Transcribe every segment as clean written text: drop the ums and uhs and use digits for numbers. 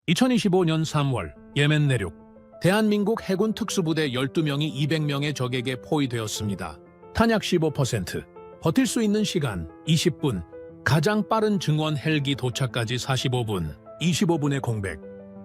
2025년 3월 예멘 내륙 대한민국 해군 특수부대 12명이 200명의 적에게 포위되었습니다. 탄약 15%, 버틸 수 있는 시간 20분, 가장 빠른 증원 헬기 도착까지 45분, 25분의 공백.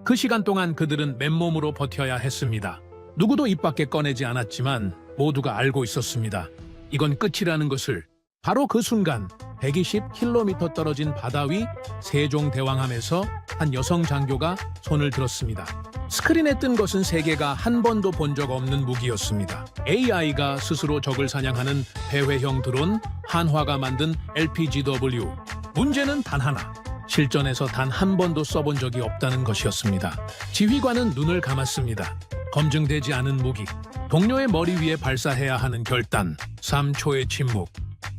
그 시간 동안 그들은 맨몸으로 버텨야 했습니다. 누구도 입 밖에 꺼내지 않았지만 모두가 알고 있었습니다. 이건 끝이라는 것을. 바로 그 순간 120km 떨어진 바다 위 세종대왕함에서 한 여성 장교가 손을 들었습니다. 스크린에 뜬 것은 세계가 한 번도 본 적 없는 무기였습니다. AI가 스스로 적을 사냥하는 배회형 드론 한화가 만든 LPGW. 문제는 단 하나. 실전에서 단 한 번도 써본 적이 없다는 것이었습니다. 지휘관은 눈을 감았습니다. 검증되지 않은 무기. 동료의 머리 위에 발사해야 하는 결단. 3초의 침묵.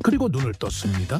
그리고 눈을 떴습니다.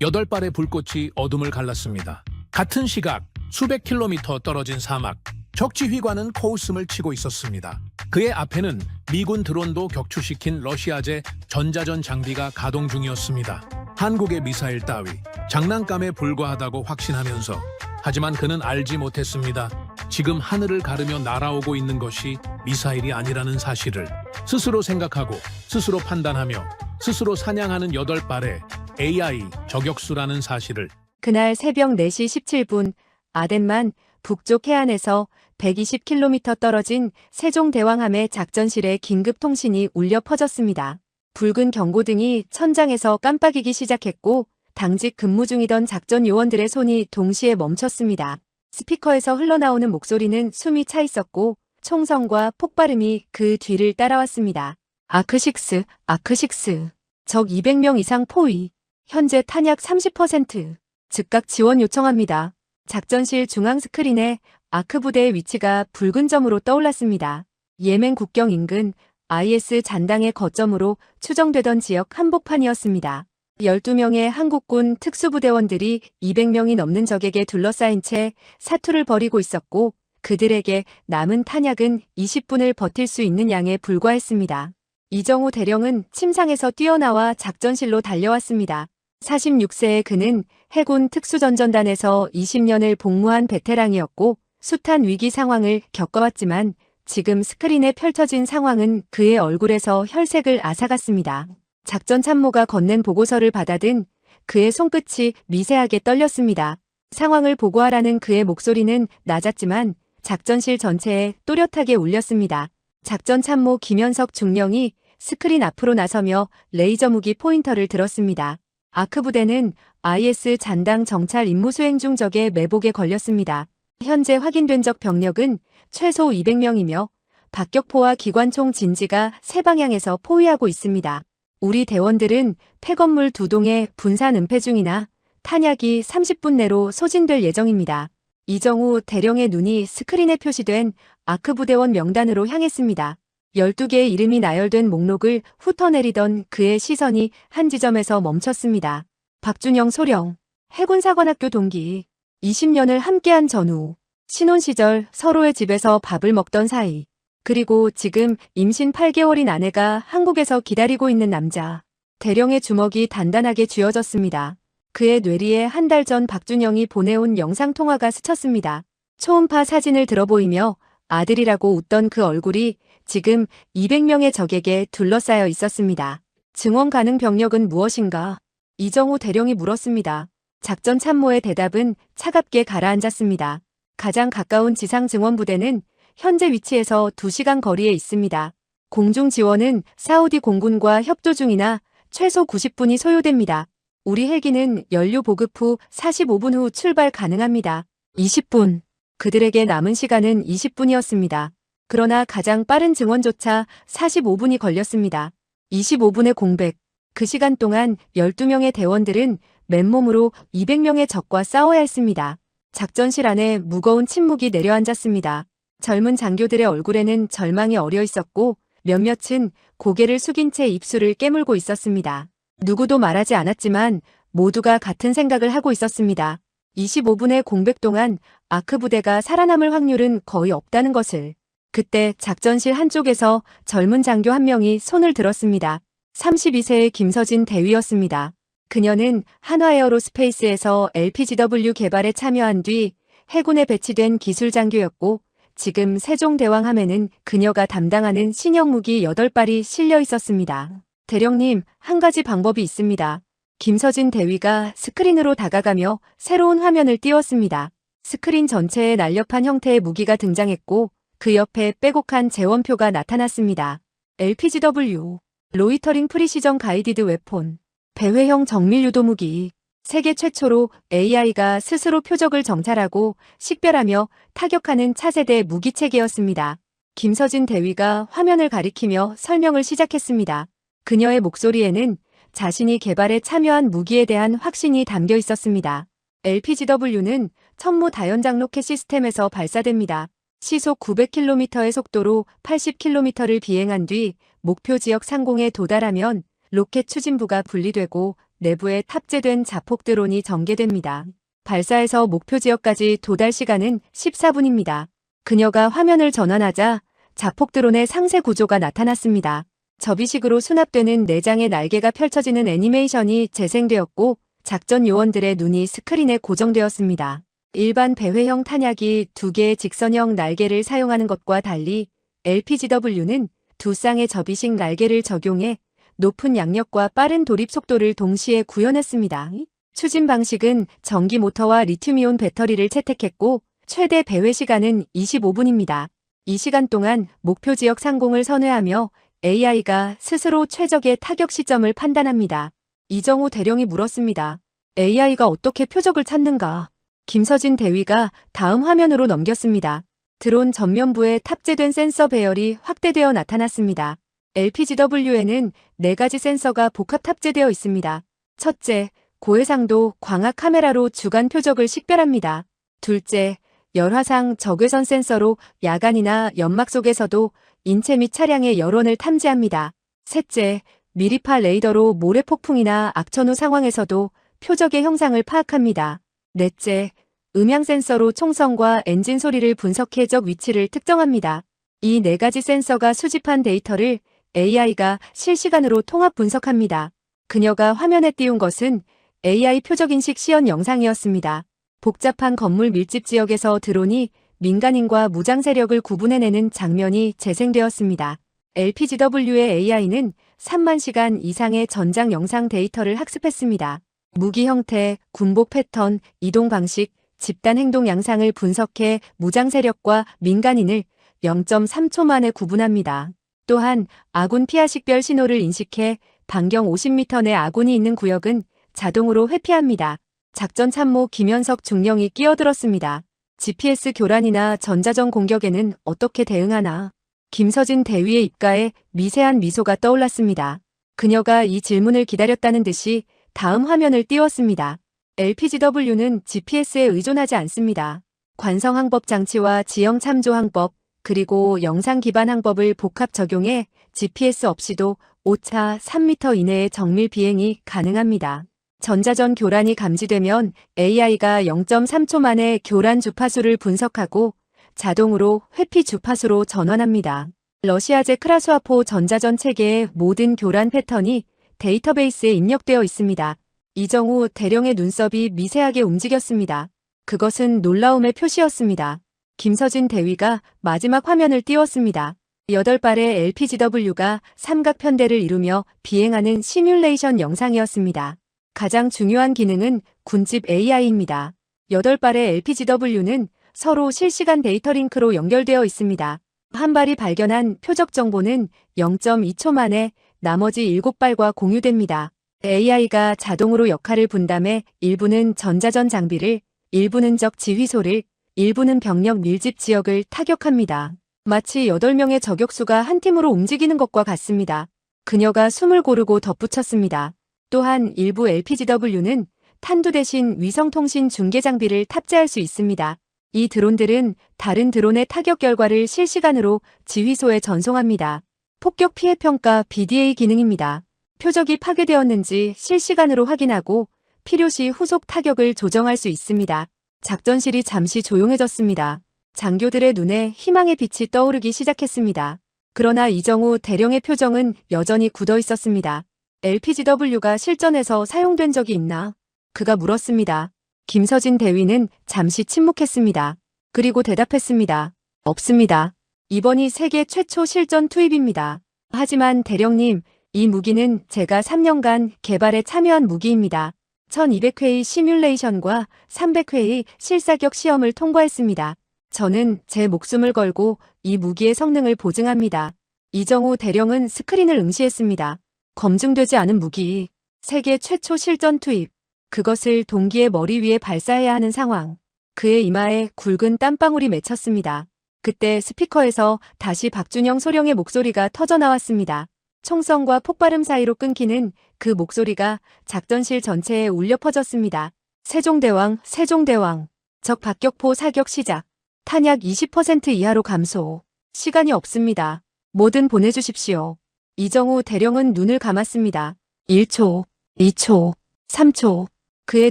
8발의 불꽃이 어둠을 갈랐습니다. 같은 시각 수백 킬로미터 떨어진 사막. 적 지휘관은 코웃음을 치고 있었습니다. 그의 앞에는 미군 드론도 격추시킨 러시아제 전자전 장비가 가동 중이었습니다. 한국의 미사일 따위 장난감에 불과하다고 확신하면서. 하지만 그는 알지 못했습니다. 지금 하늘을 가르며 날아오고 있는 것이 미사일이 아니라는 사실을. 스스로 생각하고 스스로 판단하며 스스로 사냥하는 8발의 AI 저격수라는 사실을. 그날 새벽 4시 17분 아덴만 북쪽 해안에서 120km 떨어진 세종대왕함의 작전실에 긴급 통신이 울려 퍼졌습니다. 붉은 경고등이 천장에서 깜빡이기 시작했고 당직 근무 중이던 작전 요원들의 손이 동시에 멈췄습니다. 스피커에서 흘러나오는 목소리는 숨이 차 있었고 총성과 폭발음이 그 뒤를 따라왔습니다. 아크6, 아크6. 적 200명 이상 포위. 현재 탄약 30%. 즉각 지원 요청합니다. 작전실 중앙 스크린에 아크 부대의 위치가 붉은 점으로 떠올랐습니다. 예멘 국경 인근 IS 잔당의 거점으로 추정되던 지역 한복판이었습니다. 12명의 한국군 특수부대원들이 200명이 넘는 적에게 둘러싸인 채 사투를 벌이고 있었고 그들에게 남은 탄약은 20분을 버틸 수 있는 양에 불과했습니다. 이정우 대령은 침상에서 뛰어나와 작전실로 달려왔습니다. 46세의 그는 해군 특수전전단에서 20년을 복무한 베테랑이었고 숱한 위기 상황을 겪어왔지만 지금 스크린에 펼쳐진 상황은 그의 얼굴에서 혈색을 앗아갔습니다. 작전 참모가 건넨 보고서를 받아든 그의 손끝이 미세하게 떨렸습니다. 상황을 보고하라는 그의 목소리는 낮았지만 작전실 전체에 또렷하게 울렸습니다. 작전 참모 김현석 중령이 스크린 앞으로 나서며 레이저 무기 포인터를 들었습니다. 아크 부대는 IS 잔당 정찰 임무 수행 중 적의 매복에 걸렸습니다. 현재 확인된 적 병력은 최소 200명이며 박격포와 기관총 진지가 세 방향에서 포위하고 있습니다. 우리 대원들은 폐건물 2동의 분산 은폐 중이나 탄약이 30분 내로 소진될 예정입니다. 이정우 대령의 눈이 스크린에 표시된 아크 부대원 명단으로 향했습니다. 12개의 이름이 나열된 목록을 훑어내리던 그의 시선이 한 지점에서 멈췄습니다. 박준영 소령, 해군사관학교 동기, 20년을 함께한 전우, 신혼 시절 서로의 집에서 밥을 먹던 사이, 그리고 지금 임신 8개월인 아내가 한국에서 기다리고 있는 남자. 대령의 주먹이 단단하게 쥐어졌습니다. 그의 뇌리에 한 달 전 박준영이 보내온 영상통화가 스쳤습니다. 초음파 사진을 들어보이며 아들이라고 웃던 그 얼굴이 지금 200명의 적에게 둘러싸여 있었습니다. 증원 가능 병력은 무엇인가? 이정우 대령이 물었습니다. 작전 참모의 대답은 차갑게 가라앉았습니다. 가장 가까운 지상 증원 부대는 현재 위치에서 2시간 거리에 있습니다. 공중 지원은 사우디 공군과 협조 중이나 최소 90분이 소요됩니다. 우리 헬기는 연료 보급 후 45분 후 출발 가능합니다. 20분. 그들에게 남은 시간은 20분이었습니다. 그러나 가장 빠른 증원조차 45분이 걸렸습니다. 25분의 공백. 그 시간 동안 12명의 대원들은 맨몸으로 200명의 적과 싸워야 했습니다. 작전실 안에 무거운 침묵이 내려앉았습니다. 젊은 장교들의 얼굴에는 절망이 어려 있었고 몇몇은 고개를 숙인 채 입술을 깨물고 있었습니다. 누구도 말하지 않았지만 모두가 같은 생각을 하고 있었습니다. 25분의 공백 동안 아크 부대가 살아남을 확률은 거의 없다는 것을. 그때 작전실 한쪽에서 젊은 장교 한 명이 손을 들었습니다. 32세의 김서진 대위였습니다. 그녀는 한화에어로스페이스에서 LPGW 개발에 참여한 뒤 해군에 배치된 기술 장교였고 지금 세종대왕함에는 그녀가 담당하는 신형 무기 8발이 실려 있었습니다. 대령님, 한 가지 방법이 있습니다. 김서진 대위가 스크린으로 다가가며 새로운 화면을 띄웠습니다. 스크린 전체에 날렵한 형태의 무기가 등장했고 그 옆에 빼곡한 재원표가 나타났습니다. LPGW, 로이터링 프리시전 가이디드 웨폰, 배회형 정밀 유도 무기. 세계 최초로 AI가 스스로 표적을 정찰하고 식별하며 타격하는 차세대 무기체계였습니다. 김서진 대위가 화면을 가리키며 설명을 시작했습니다. 그녀의 목소리에는 자신이 개발에 참여한 무기에 대한 확신이 담겨 있었습니다. LPGW는 천무 다연장 로켓 시스템에서 발사됩니다. 시속 900km의 속도로 80km를 비행한 뒤 목표 지역 상공에 도달하면 로켓 추진부가 분리되고 내부에 탑재된 자폭 드론이 전개됩니다. 발사에서 목표 지역까지 도달 시간은 14분입니다. 그녀가 화면을 전환하자 자폭 드론의 상세 구조가 나타났습니다. 접이식으로 수납되는 4장의 날개가 펼쳐지는 애니메이션이 재생되었고 작전 요원들의 눈이 스크린에 고정되었습니다. 일반 배회형 탄약이 2개의 직선형 날개를 사용하는 것과 달리 LPGW는 2쌍의 접이식 날개를 적용해 높은 양력과 빠른 돌입 속도를 동시에 구현했습니다. 추진 방식은 전기 모터와 리튬이온 배터리를 채택했고 최대 배회 시간은 25분입니다. 이 시간 동안 목표 지역 상공을 선회하며 AI가 스스로 최적의 타격 시점을 판단합니다. 이정우 대령이 물었습니다. AI가 어떻게 표적을 찾는가? 김서진 대위가 다음 화면으로 넘겼습니다. 드론 전면부에 탑재된 센서 배열이 확대되어 나타났습니다. LPGW에는 4가지 센서가 복합 탑재되어 있습니다. 첫째, 고해상도 광학 카메라로 주간 표적을 식별합니다. 둘째, 열화상 적외선 센서로 야간이나 연막 속에서도 인체 및 차량의 열원을 탐지합니다. 셋째, 미리파 레이더로 모래폭풍이나 악천후 상황에서도 표적의 형상을 파악합니다. 넷째, 음향 센서로 총성과 엔진 소리를 분석해 적 위치를 특정합니다. 이 4가지 센서가 수집한 데이터를 AI가 실시간으로 통합 분석합니다. 그녀가 화면에 띄운 것은 AI 표적인식 시연 영상이었습니다. 복잡한 건물 밀집 지역에서 드론이 민간인과 무장 세력을 구분해내는 장면이 재생되었습니다. LPGW의 AI는 3만 시간 이상의 전장 영상 데이터를 학습했습니다. 무기 형태, 군복 패턴, 이동 방식, 집단 행동 양상을 분석해 무장 세력과 민간인을 0.3초 만에 구분합니다. 또한 아군 피하 식별 신호를 인식해 반경 50m 내 아군이 있는 구역은 자동으로 회피합니다. 작전 참모 김현석 중령이 끼어들었습니다. GPS 교란이나 전자전 공격에는 어떻게 대응하나? 김서진 대위의 입가에 미세한 미소가 떠올랐습니다. 그녀가 이 질문을 기다렸다는 듯이 다음 화면을 띄웠습니다. LPGW는 GPS에 의존하지 않습니다. 관성 항법 장치와 지형 참조 항법, 그리고 영상 기반 항법을 복합 적용해 GPS 없이도 오차 3m 이내의 정밀 비행이 가능합니다. 전자전 교란이 감지되면 AI가 0.3초 만에 교란 주파수를 분석하고 자동으로 회피 주파수로 전환합니다. 러시아제 크라수아포 전자전 체계의 모든 교란 패턴이 데이터베이스에 입력되어 있습니다. 이정우 대령의 눈썹이 미세하게 움직였습니다. 그것은 놀라움의 표시였습니다. 김서진 대위가 마지막 화면을 띄웠습니다. 8발의 LPGW가 삼각편대를 이루며 비행하는 시뮬레이션 영상이었습니다. 가장 중요한 기능은 군집 AI입니다. 8발의 LPGW는 서로 실시간 데이터 링크로 연결되어 있습니다. 한 발이 발견한 표적 정보는 0.2초 만에 나머지 7발과 공유됩니다. AI가 자동으로 역할을 분담해 일부는 전자전 장비를, 일부는 적 지휘소를, 일부는 병력 밀집 지역을 타격합니다. 마치 8명의 저격수가 한 팀으로 움직이는 것과 같습니다. 그녀가 숨을 고르고 덧붙였습니다. 또한 일부 LPGW는 탄두 대신 위성통신 중계 장비를 탑재할 수 있습니다. 이 드론들은 다른 드론의 타격 결과를 실시간으로 지휘소에 전송합니다. 폭격 피해 평가 BDA 기능입니다. 표적이 파괴되었는지 실시간으로 확인하고 필요시 후속 타격을 조정할 수 있습니다. 작전실이 잠시 조용해졌습니다. 장교들의 눈에 희망의 빛이 떠오르기 시작했습니다. 그러나 이정우 대령의 표정은 여전히 굳어 있었습니다. LPGW가 실전에서 사용된 적이 있나? 그가 물었습니다. 김서진 대위는 잠시 침묵했습니다. 그리고 대답했습니다. 없습니다. 이번이 세계 최초 실전 투입입니다. 하지만 대령님, 이 무기는 제가 3년간 개발에 참여한 무기입니다. 1200회의 시뮬레이션과 300회의 실사격 시험을 통과했습니다. 저는 제 목숨을 걸고 이 무기의 성능을 보증합니다. 이정우 대령은 스크린을 응시했습니다. 검증되지 않은 무기, 세계 최초 실전 투입, 그것을 동기의 머리 위에 발사해야 하는 상황. 그의 이마에 굵은 땀방울이 맺혔습니다. 그때 스피커에서 다시 박준영 소령의 목소리가 터져나왔습니다. 총성과 폭발음 사이로 끊기는 그 목소리가 작전실 전체에 울려 퍼졌습니다. 세종대왕, 세종대왕. 적 박격포 사격 시작. 탄약 20% 이하로 감소. 시간이 없습니다. 뭐든 보내주십시오. 이정우 대령은 눈을 감았습니다. 1초, 2초, 3초. 그의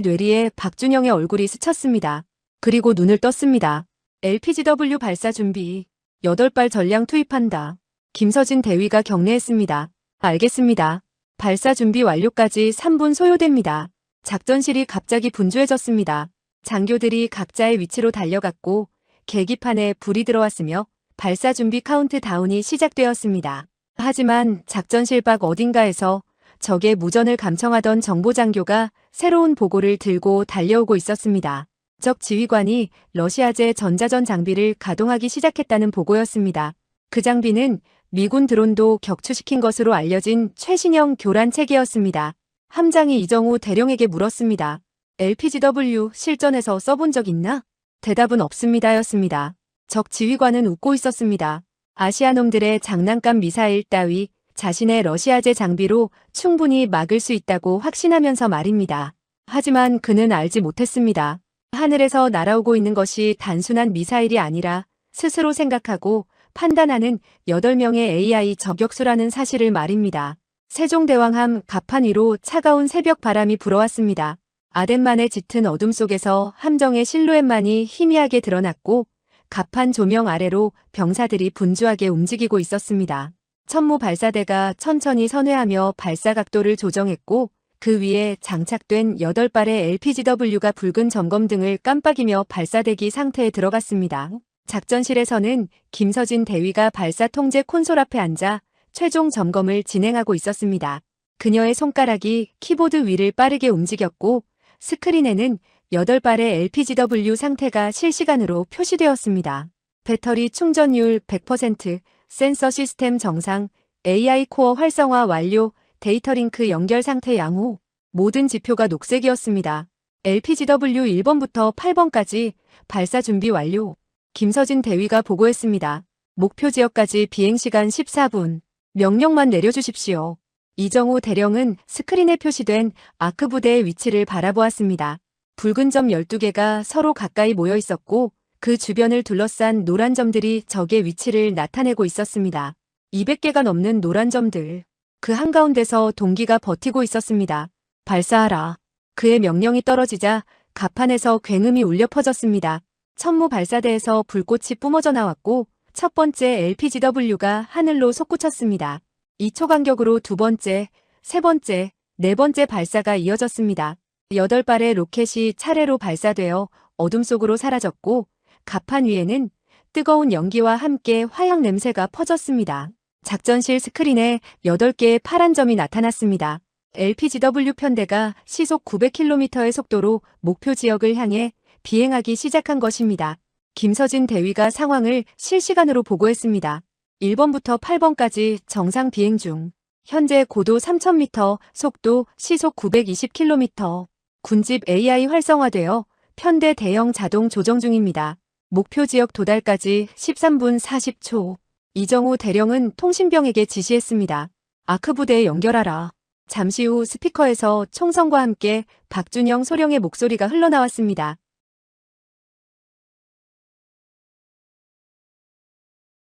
뇌리에 박준영의 얼굴이 스쳤습니다. 그리고 눈을 떴습니다. LPGW 발사 준비. 8발 전량 투입한다. 김서진 대위가 격려했습니다. 알겠습니다. 발사 준비 완료까지 3분 소요됩니다. 작전실이 갑자기 분주해졌습니다. 장교들이 각자의 위치로 달려갔고 계기판에 불이 들어왔으며 발사 준비 카운트다운이 시작되었습니다. 하지만 작전실 밖 어딘가에서 적의 무전을 감청하던 정보장교가 새로운 보고를 들고 달려오고 있었습니다. 적 지휘관이 러시아제 전자전 장비를 가동하기 시작했다는 보고였습니다. 그 장비는 미군 드론도 격추시킨 것으로 알려진 최신형 교란 체계였습니다. 함장이 이정우 대령에게 물었습니다. LPGW 실전에서 써본 적 있나? 대답은 없습니다였습니다. 적 지휘관은 웃고 있었습니다. 아시아놈들의 장난감 미사일 따위 자신의 러시아제 장비로 충분히 막을 수 있다고 확신하면서 말입니다. 하지만 그는 알지 못했습니다. 하늘에서 날아오고 있는 것이 단순한 미사일이 아니라 스스로 생각하고 판단하는 8명의 AI 저격수라는 사실을 말입니다. 세종대왕함 갑판 위로 차가운 새벽 바람이 불어왔습니다. 아덴만의 짙은 어둠 속에서 함정의 실루엣만이 희미하게 드러났고 갑판 조명 아래로 병사들이 분주하게 움직이고 있었습니다. 천무 발사대가 천천히 선회하며 발사 각도를 조정했고 그 위에 장착된 8발의 LPGW가 붉은 점검등을 깜빡이며 발사대기 상태에 들어갔습니다. 작전실에서는 김서진 대위가 발사 통제 콘솔 앞에 앉아 최종 점검을 진행하고 있었습니다. 그녀의 손가락이 키보드 위를 빠르게 움직였고 스크린에는 8발의 LPGW 상태가 실시간으로 표시되었습니다. 배터리 충전율 100%, 센서 시스템 정상, AI 코어 활성화 완료, 데이터 링크 연결 상태 양호. 모든 지표가 녹색이었습니다. LPGW 1번부터 8번까지 발사 준비 완료. 김서진 대위가 보고했습니다. 목표 지역까지 비행시간 14분. 명령만 내려주십시오. 이정우 대령은 스크린에 표시된 아크 부대의 위치를 바라보았습니다. 붉은 점 12개가 서로 가까이 모여 있었고 그 주변을 둘러싼 노란 점들이 적의 위치를 나타내고 있었습니다. 200개가 넘는 노란 점들. 그 한가운데서 동기가 버티고 있었습니다. 발사하라. 그의 명령이 떨어지자 갑판에서 굉음이 울려 퍼졌습니다. 천무 발사대에서 불꽃이 뿜어져 나왔고 첫 번째 LPGW가 하늘로 솟구쳤습니다. 2초 간격으로 두 번째, 세 번째, 네 번째 발사가 이어졌습니다. 8발의 로켓이 차례로 발사되어 어둠 속으로 사라졌고 갑판 위에는 뜨거운 연기와 함께 화약 냄새가 퍼졌습니다. 작전실 스크린에 8개의 파란 점이 나타났습니다. LPGW 편대가 시속 900km의 속도로 목표 지역을 향해 비행하기 시작한 것입니다. 김서진 대위가 상황을 실시간으로 보고했습니다. 1번부터 8번까지 정상 비행 중. 현재 고도 3000m, 속도 시속 920km. 군집 AI 활성화되어 편대 대형 자동 조정 중입니다. 목표 지역 도달까지 13분 40초. 이정우 대령은 통신병에게 지시했습니다. 아크 부대에 연결하라. 잠시 후 스피커에서 총성과 함께 박준영 소령의 목소리가 흘러나왔습니다.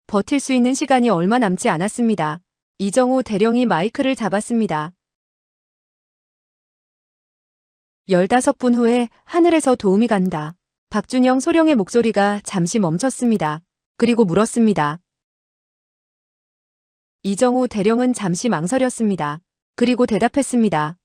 버틸 수 있는 시간이 얼마 남지 않았습니다. 이정우 대령이 마이크를 잡았습니다. 15분 후에 하늘에서 도움이 간다. 박준영 소령의 목소리가 잠시 멈췄습니다. 그리고 물었습니다. 이정우 대령은 잠시 망설였습니다. 그리고 대답했습니다.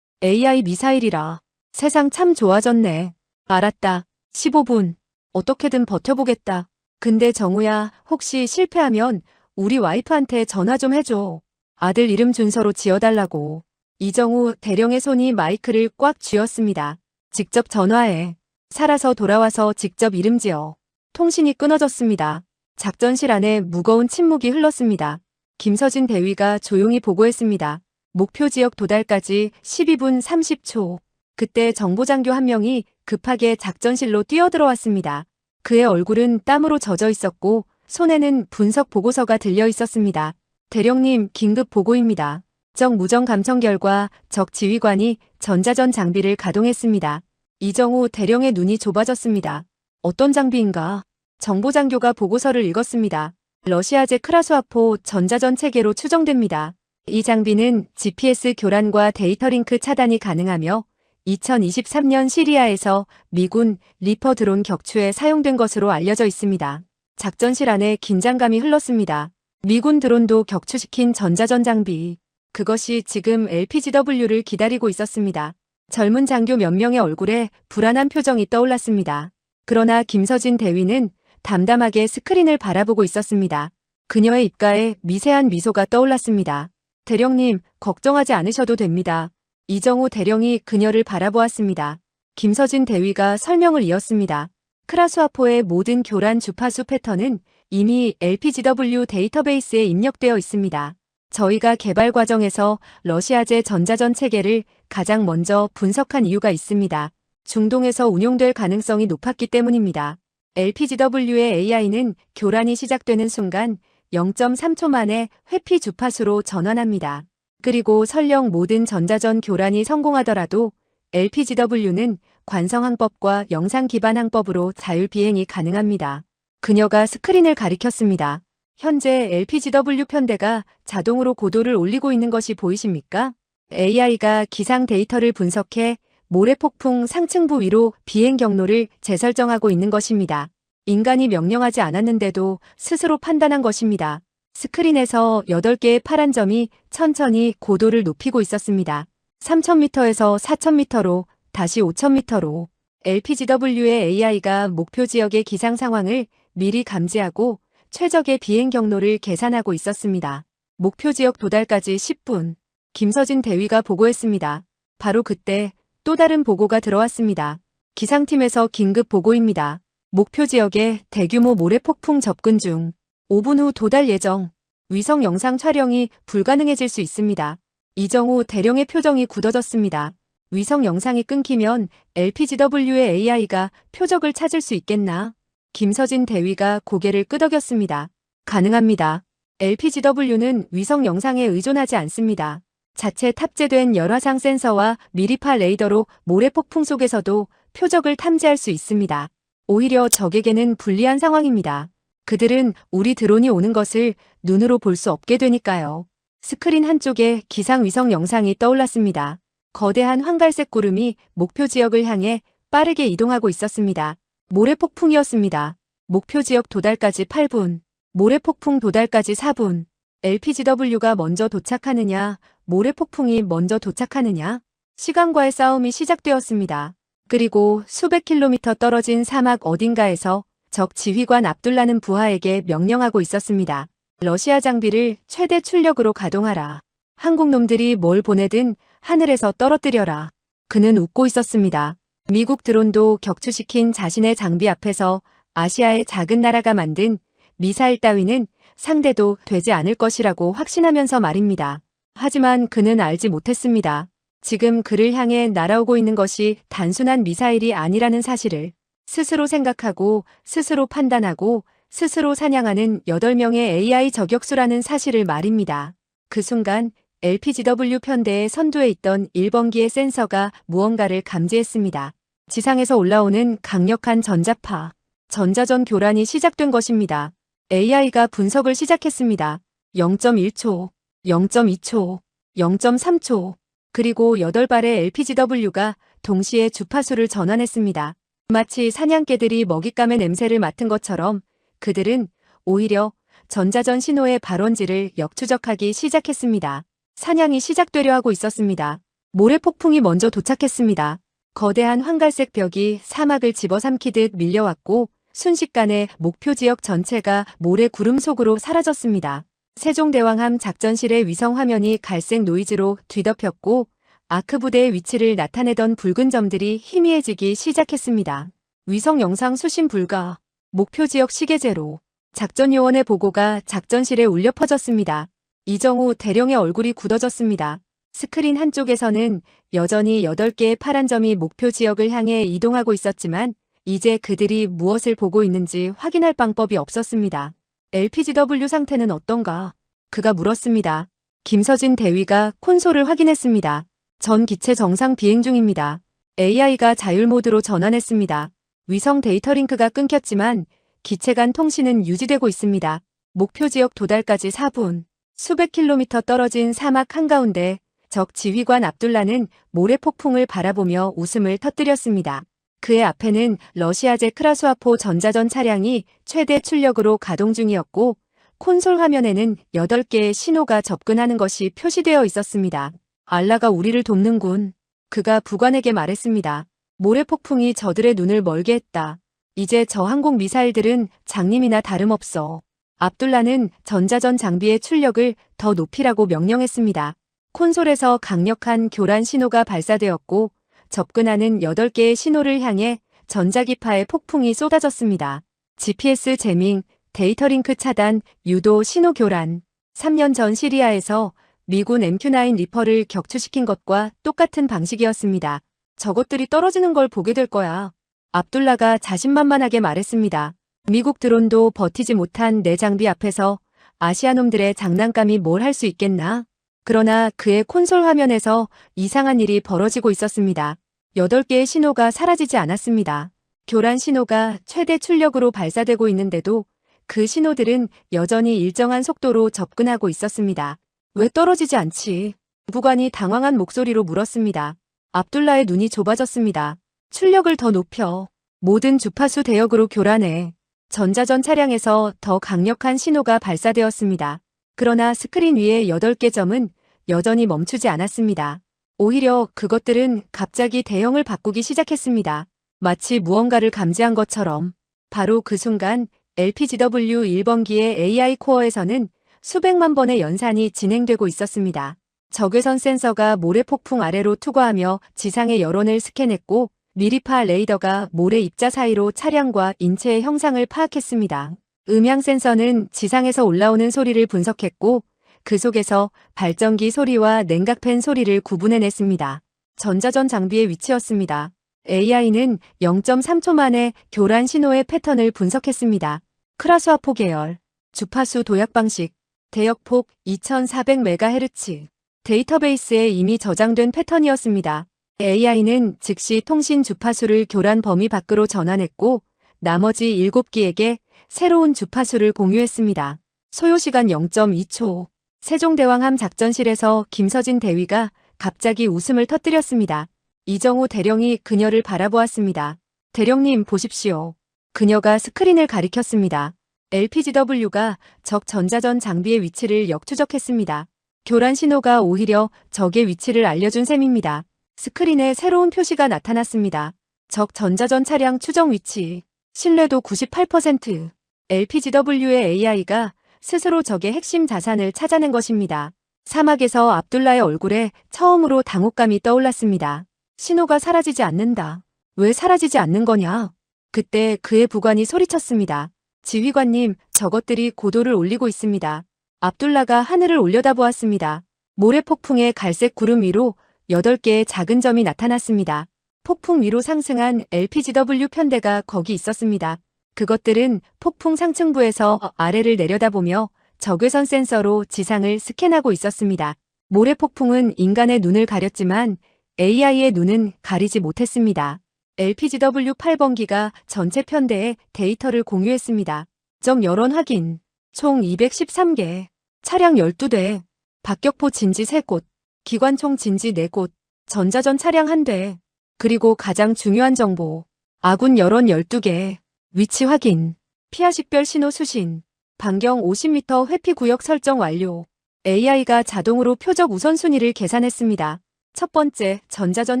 AI 미사일이라. 세상 참 좋아졌네. 알았다. 15분. 어떻게든 버텨보겠다. 근데 정우야, 혹시 실패하면 우리 와이프한테 전화 좀 해줘. 아들 이름 준서로 지어달라고. 이정우 대령의 손이 마이크를 꽉 쥐었습니다. 직접 전화해. 살아서 돌아와서 직접 이름 지어. 통신이 끊어졌습니다. 작전실 안에 무거운 침묵이 흘렀습니다. 김서진 대위가 조용히 보고했습니다. 목표 지역 도달까지 12분 30초. 그때 정보장교 한 명이 급하게 작전실로 뛰어들어왔습니다. 그의 얼굴은 땀으로 젖어 있었고 손에는 분석 보고서가 들려 있었습니다. 대령님, 긴급 보고입니다. 적 무정 감청 결과 적 지휘관이 전자전 장비를 가동했습니다. 이정우 대령의 눈이 좁아졌습니다. 어떤 장비인가? 정보장교가 보고서를 읽었습니다. 러시아제 크라수아포 전자전 체계로 추정됩니다. 이 장비는 GPS 교란과 데이터 링크 차단이 가능하며 2023년 시리아에서 미군 리퍼 드론 격추에 사용된 것으로 알려져 있습니다. 작전실 안에 긴장감이 흘렀습니다. 미군 드론도 격추시킨 전자전 장비. 그것이 지금 LPGW를 기다리고 있었습니다. 젊은 장교 몇 명의 얼굴에 불안한 표정이 떠올랐습니다. 그러나 김서진 대위는 담담하게 스크린을 바라보고 있었습니다. 그녀의 입가에 미세한 미소가 떠올랐습니다. 대령님, 걱정하지 않으셔도 됩니다. 이정우 대령이 그녀를 바라보았습니다. 김서진 대위가 설명을 이었습니다. 크라수아포의 모든 교란 주파수 패턴은 이미 LPGW 데이터베이스에 입력되어 있습니다. 저희가 개발 과정에서 러시아제 전자전 체계를 가장 먼저 분석한 이유가 있습니다. 중동에서 운용될 가능성이 높았기 때문입니다. LPGW의 AI는 교란이 시작되는 순간 0.3초 만에 회피 주파수로 전환합니다. 그리고 설령 모든 전자전 교란이 성공하더라도 LPGW는 관성항법과 영상 기반 항법으로 자율 비행이 가능합니다. 그녀가 스크린을 가리켰습니다. 현재 LPGW 편대가 자동으로 고도를 올리고 있는 것이 보이십니까? AI가 기상 데이터를 분석해 모래폭풍 상층부 위로 비행 경로를 재설정하고 있는 것입니다. 인간이 명령하지 않았는데도 스스로 판단한 것입니다. 스크린에서 8개의 파란 점이 천천히 고도를 높이고 있었습니다. 3,000m에서 4,000m로 다시 5,000m로 LPGW의 AI가 목표 지역의 기상 상황을 미리 감지하고 최적의 비행 경로를 계산하고 있었습니다. 목표 지역 도달까지 10분. 김서진 대위가 보고했습니다. 바로 그때 또 다른 보고가 들어왔습니다. 기상팀에서 긴급 보고입니다. 목표 지역에 대규모 모래폭풍 접근 중. 5분 후 도달 예정. 위성 영상 촬영이 불가능해질 수 있습니다. 이정우 대령의 표정이 굳어졌습니다. 위성 영상이 끊기면 LPGW의 AI가 표적을 찾을 수 있겠나? 김서진 대위가 고개를 끄덕였습니다. 가능합니다. LPGW는 위성 영상에 의존하지 않습니다. 자체 탑재된 열화상 센서와 미리파 레이더로 모래폭풍 속에서도 표적을 탐지할 수 있습니다. 오히려 적에게는 불리한 상황입니다. 그들은 우리 드론이 오는 것을 눈으로 볼 수 없게 되니까요. 스크린 한쪽에 기상위성 영상이 떠올랐습니다. 거대한 황갈색 구름이 목표 지역을 향해 빠르게 이동하고 있었습니다. 모래폭풍이었습니다. 목표 지역 도달까지 8분, 모래폭풍 도달까지 4분. LPGW가 먼저 도착하느냐, 모래폭풍이 먼저 도착하느냐? 시간과의 싸움이 시작되었습니다. 그리고 수백 킬로미터 떨어진 사막 어딘가에서 적 지휘관 압둘라는 부하에게 명령하고 있었습니다. 러시아 장비를 최대 출력으로 가동하라. 한국놈들이 뭘 보내든 하늘에서 떨어뜨려라. 그는 웃고 있었습니다. 미국 드론도 격추시킨 자신의 장비 앞에서 아시아의 작은 나라가 만든 미사일 따위는 상대도 되지 않을 것이라고 확신하면서 말입니다. 하지만 그는 알지 못했습니다. 지금 그를 향해 날아오고 있는 것이 단순한 미사일이 아니라는 사실을. 스스로 생각하고 스스로 판단하고 스스로 사냥하는 8명의 AI 저격수라는 사실을 말입니다. 그 순간 LPGW 편대의 선두에 있던 1번기의 센서가 무언가를 감지했습니다. 지상에서 올라오는 강력한 전자파. 전자전 교란이 시작된 것입니다. AI가 분석을 시작했습니다. 0.1초, 0.2초, 0.3초, 그리고 8발의 LPGW가 동시에 주파수를 전환했습니다. 마치 사냥개들이 먹잇감의 냄새를 맡은 것처럼 그들은 오히려 전자전 신호의 발원지를 역추적하기 시작했습니다. 사냥이 시작되려 하고 있었습니다. 모래 폭풍이 먼저 도착했습니다. 거대한 황갈색 벽이 사막을 집어삼키듯 밀려왔고 순식간에 목표 지역 전체가 모래 구름 속으로 사라졌습니다. 세종대왕함 작전실의 위성 화면이 갈색 노이즈로 뒤덮였고 아크 부대의 위치를 나타내던 붉은 점들이 희미해지기 시작했습니다. 위성 영상 수신 불가, 목표 지역 시계 제로, 작전 요원의 보고가 작전실에 울려 퍼졌습니다. 이정우 대령의 얼굴이 굳어졌습니다. 스크린 한쪽에서는 여전히 8개의 파란 점이 목표 지역을 향해 이동하고 있었지만 이제 그들이 무엇을 보고 있는지 확인할 방법이 없었습니다. LPGW 상태는 어떤가? 그가 물었습니다. 김서진 대위가 콘솔을 확인했습니다. 전 기체 정상 비행 중입니다. AI가 자율 모드로 전환했습니다. 위성 데이터 링크가 끊겼지만 기체 간 통신은 유지되고 있습니다. 목표 지역 도달까지 4분. 수백 킬로미터 떨어진 사막 한가운데 적 지휘관 압둘라는 모래 폭풍을 바라보며 웃음을 터뜨렸습니다. 그의 앞에는 러시아제 크라수아포 전자전 차량이 최대 출력으로 가동 중이었고 콘솔 화면에는 8개의 신호가 접근하는 것이 표시되어 있었습니다. 알라가 우리를 돕는군. 그가 부관에게 말했습니다. 모래 폭풍이 저들의 눈을 멀게 했다. 이제 저 항공 미사일들은 장님이나 다름없어. 압둘라는 전자전 장비의 출력을 더 높이라고 명령했습니다. 콘솔에서 강력한 교란 신호가 발사되었고 접근하는 8개의 신호를 향해 전자기파의 폭풍이 쏟아졌습니다. GPS 재밍, 데이터 링크 차단, 유도 신호 교란. 3년 전 시리아에서 미군 MQ-9 리퍼를 격추시킨 것과 똑같은 방식이었습니다. 저것들이 떨어지는 걸 보게 될 거야. 압둘라가 자신만만하게 말했습니다. 미국 드론도 버티지 못한 내 장비 앞에서 아시아놈들의 장난감이 뭘 할 수 있겠나? 그러나 그의 콘솔 화면에서 이상한 일이 벌어지고 있었습니다. 8개의 신호가 사라지지 않았습니다. 교란 신호가 최대 출력으로 발사되고 있는데도 그 신호들은 여전히 일정한 속도로 접근하고 있었습니다. 왜 떨어지지 않지? 부관이 당황한 목소리로 물었습니다. 압둘라의 눈이 좁아졌습니다. 출력을 더 높여. 모든 주파수 대역으로 교란해. 전자전 차량에서 더 강력한 신호가 발사되었습니다. 그러나 스크린 위의 8개 점은 여전히 멈추지 않았습니다. 오히려 그것들은 갑자기 대형을 바꾸기 시작했습니다. 마치 무언가를 감지한 것처럼. 바로 그 순간 LPGW 1번기의 AI 코어에서는 수백만 번의 연산이 진행되고 있었습니다. 적외선 센서가 모래 폭풍 아래로 투과하며 지상의 여론을 스캔했고 미리파 레이더가 모래 입자 사이로 차량과 인체의 형상을 파악했습니다. 음향 센서는 지상에서 올라오는 소리를 분석했고 그 속에서 발전기 소리와 냉각팬 소리를 구분해냈습니다. 전자전 장비의 위치였습니다. AI는 0.3초 만에 교란 신호의 패턴을 분석했습니다. 크라수아포 계열, 주파수 도약 방식, 대역폭 2400MHz, 데이터베이스에 이미 저장된 패턴이었습니다. AI는 즉시 통신 주파수를 교란 범위 밖으로 전환했고 나머지 7기에게 새로운 주파수를 공유했습니다. 소요시간 0.2초. 세종대왕함 작전실에서 김서진 대위가 갑자기 웃음을 터뜨렸습니다. 이정우 대령이 그녀를 바라보았습니다. 대령님 보십시오. 그녀가 스크린을 가리켰습니다. LPGW가 적 전자전 장비의 위치를 역추적했습니다. 교란 신호가 오히려 적의 위치를 알려준 셈입니다. 스크린에 새로운 표시가 나타났습니다. 적 전자전 차량 추정 위치. 신뢰도 98%. LPGW의 AI가 스스로 적의 핵심 자산을 찾아낸 것입니다. 사막에서 압둘라의 얼굴에 처음으로 당혹감이 떠올랐습니다. 신호가 사라지지 않는다. 왜 사라지지 않는 거냐? 그때 그의 부관이 소리쳤습니다. 지휘관님, 저것들이 고도를 올리고 있습니다. 압둘라가 하늘을 올려다보았습니다. 모래 폭풍의 갈색 구름 위로 8개의 작은 점이 나타났습니다. 폭풍 위로 상승한 LPGW 편대가 거기 있었습니다. 그것들은 폭풍 상층부에서 아래를 내려다보며 적외선 센서로 지상을 스캔하고 있었습니다. 모래 폭풍은 인간의 눈을 가렸지만 AI의 눈은 가리지 못했습니다. LPGW 8번기가 전체 편대에 데이터를 공유했습니다. 점 여론 확인. 총 213개. 차량 12대. 박격포 진지 3곳. 기관총 진지 4곳. 전자전 차량 1대. 그리고 가장 중요한 정보. 아군 여론 12개. 위치 확인. 피하 식별 신호 수신. 반경 50m 회피 구역 설정 완료. AI가 자동으로 표적 우선순위를 계산했습니다. 첫 번째, 전자전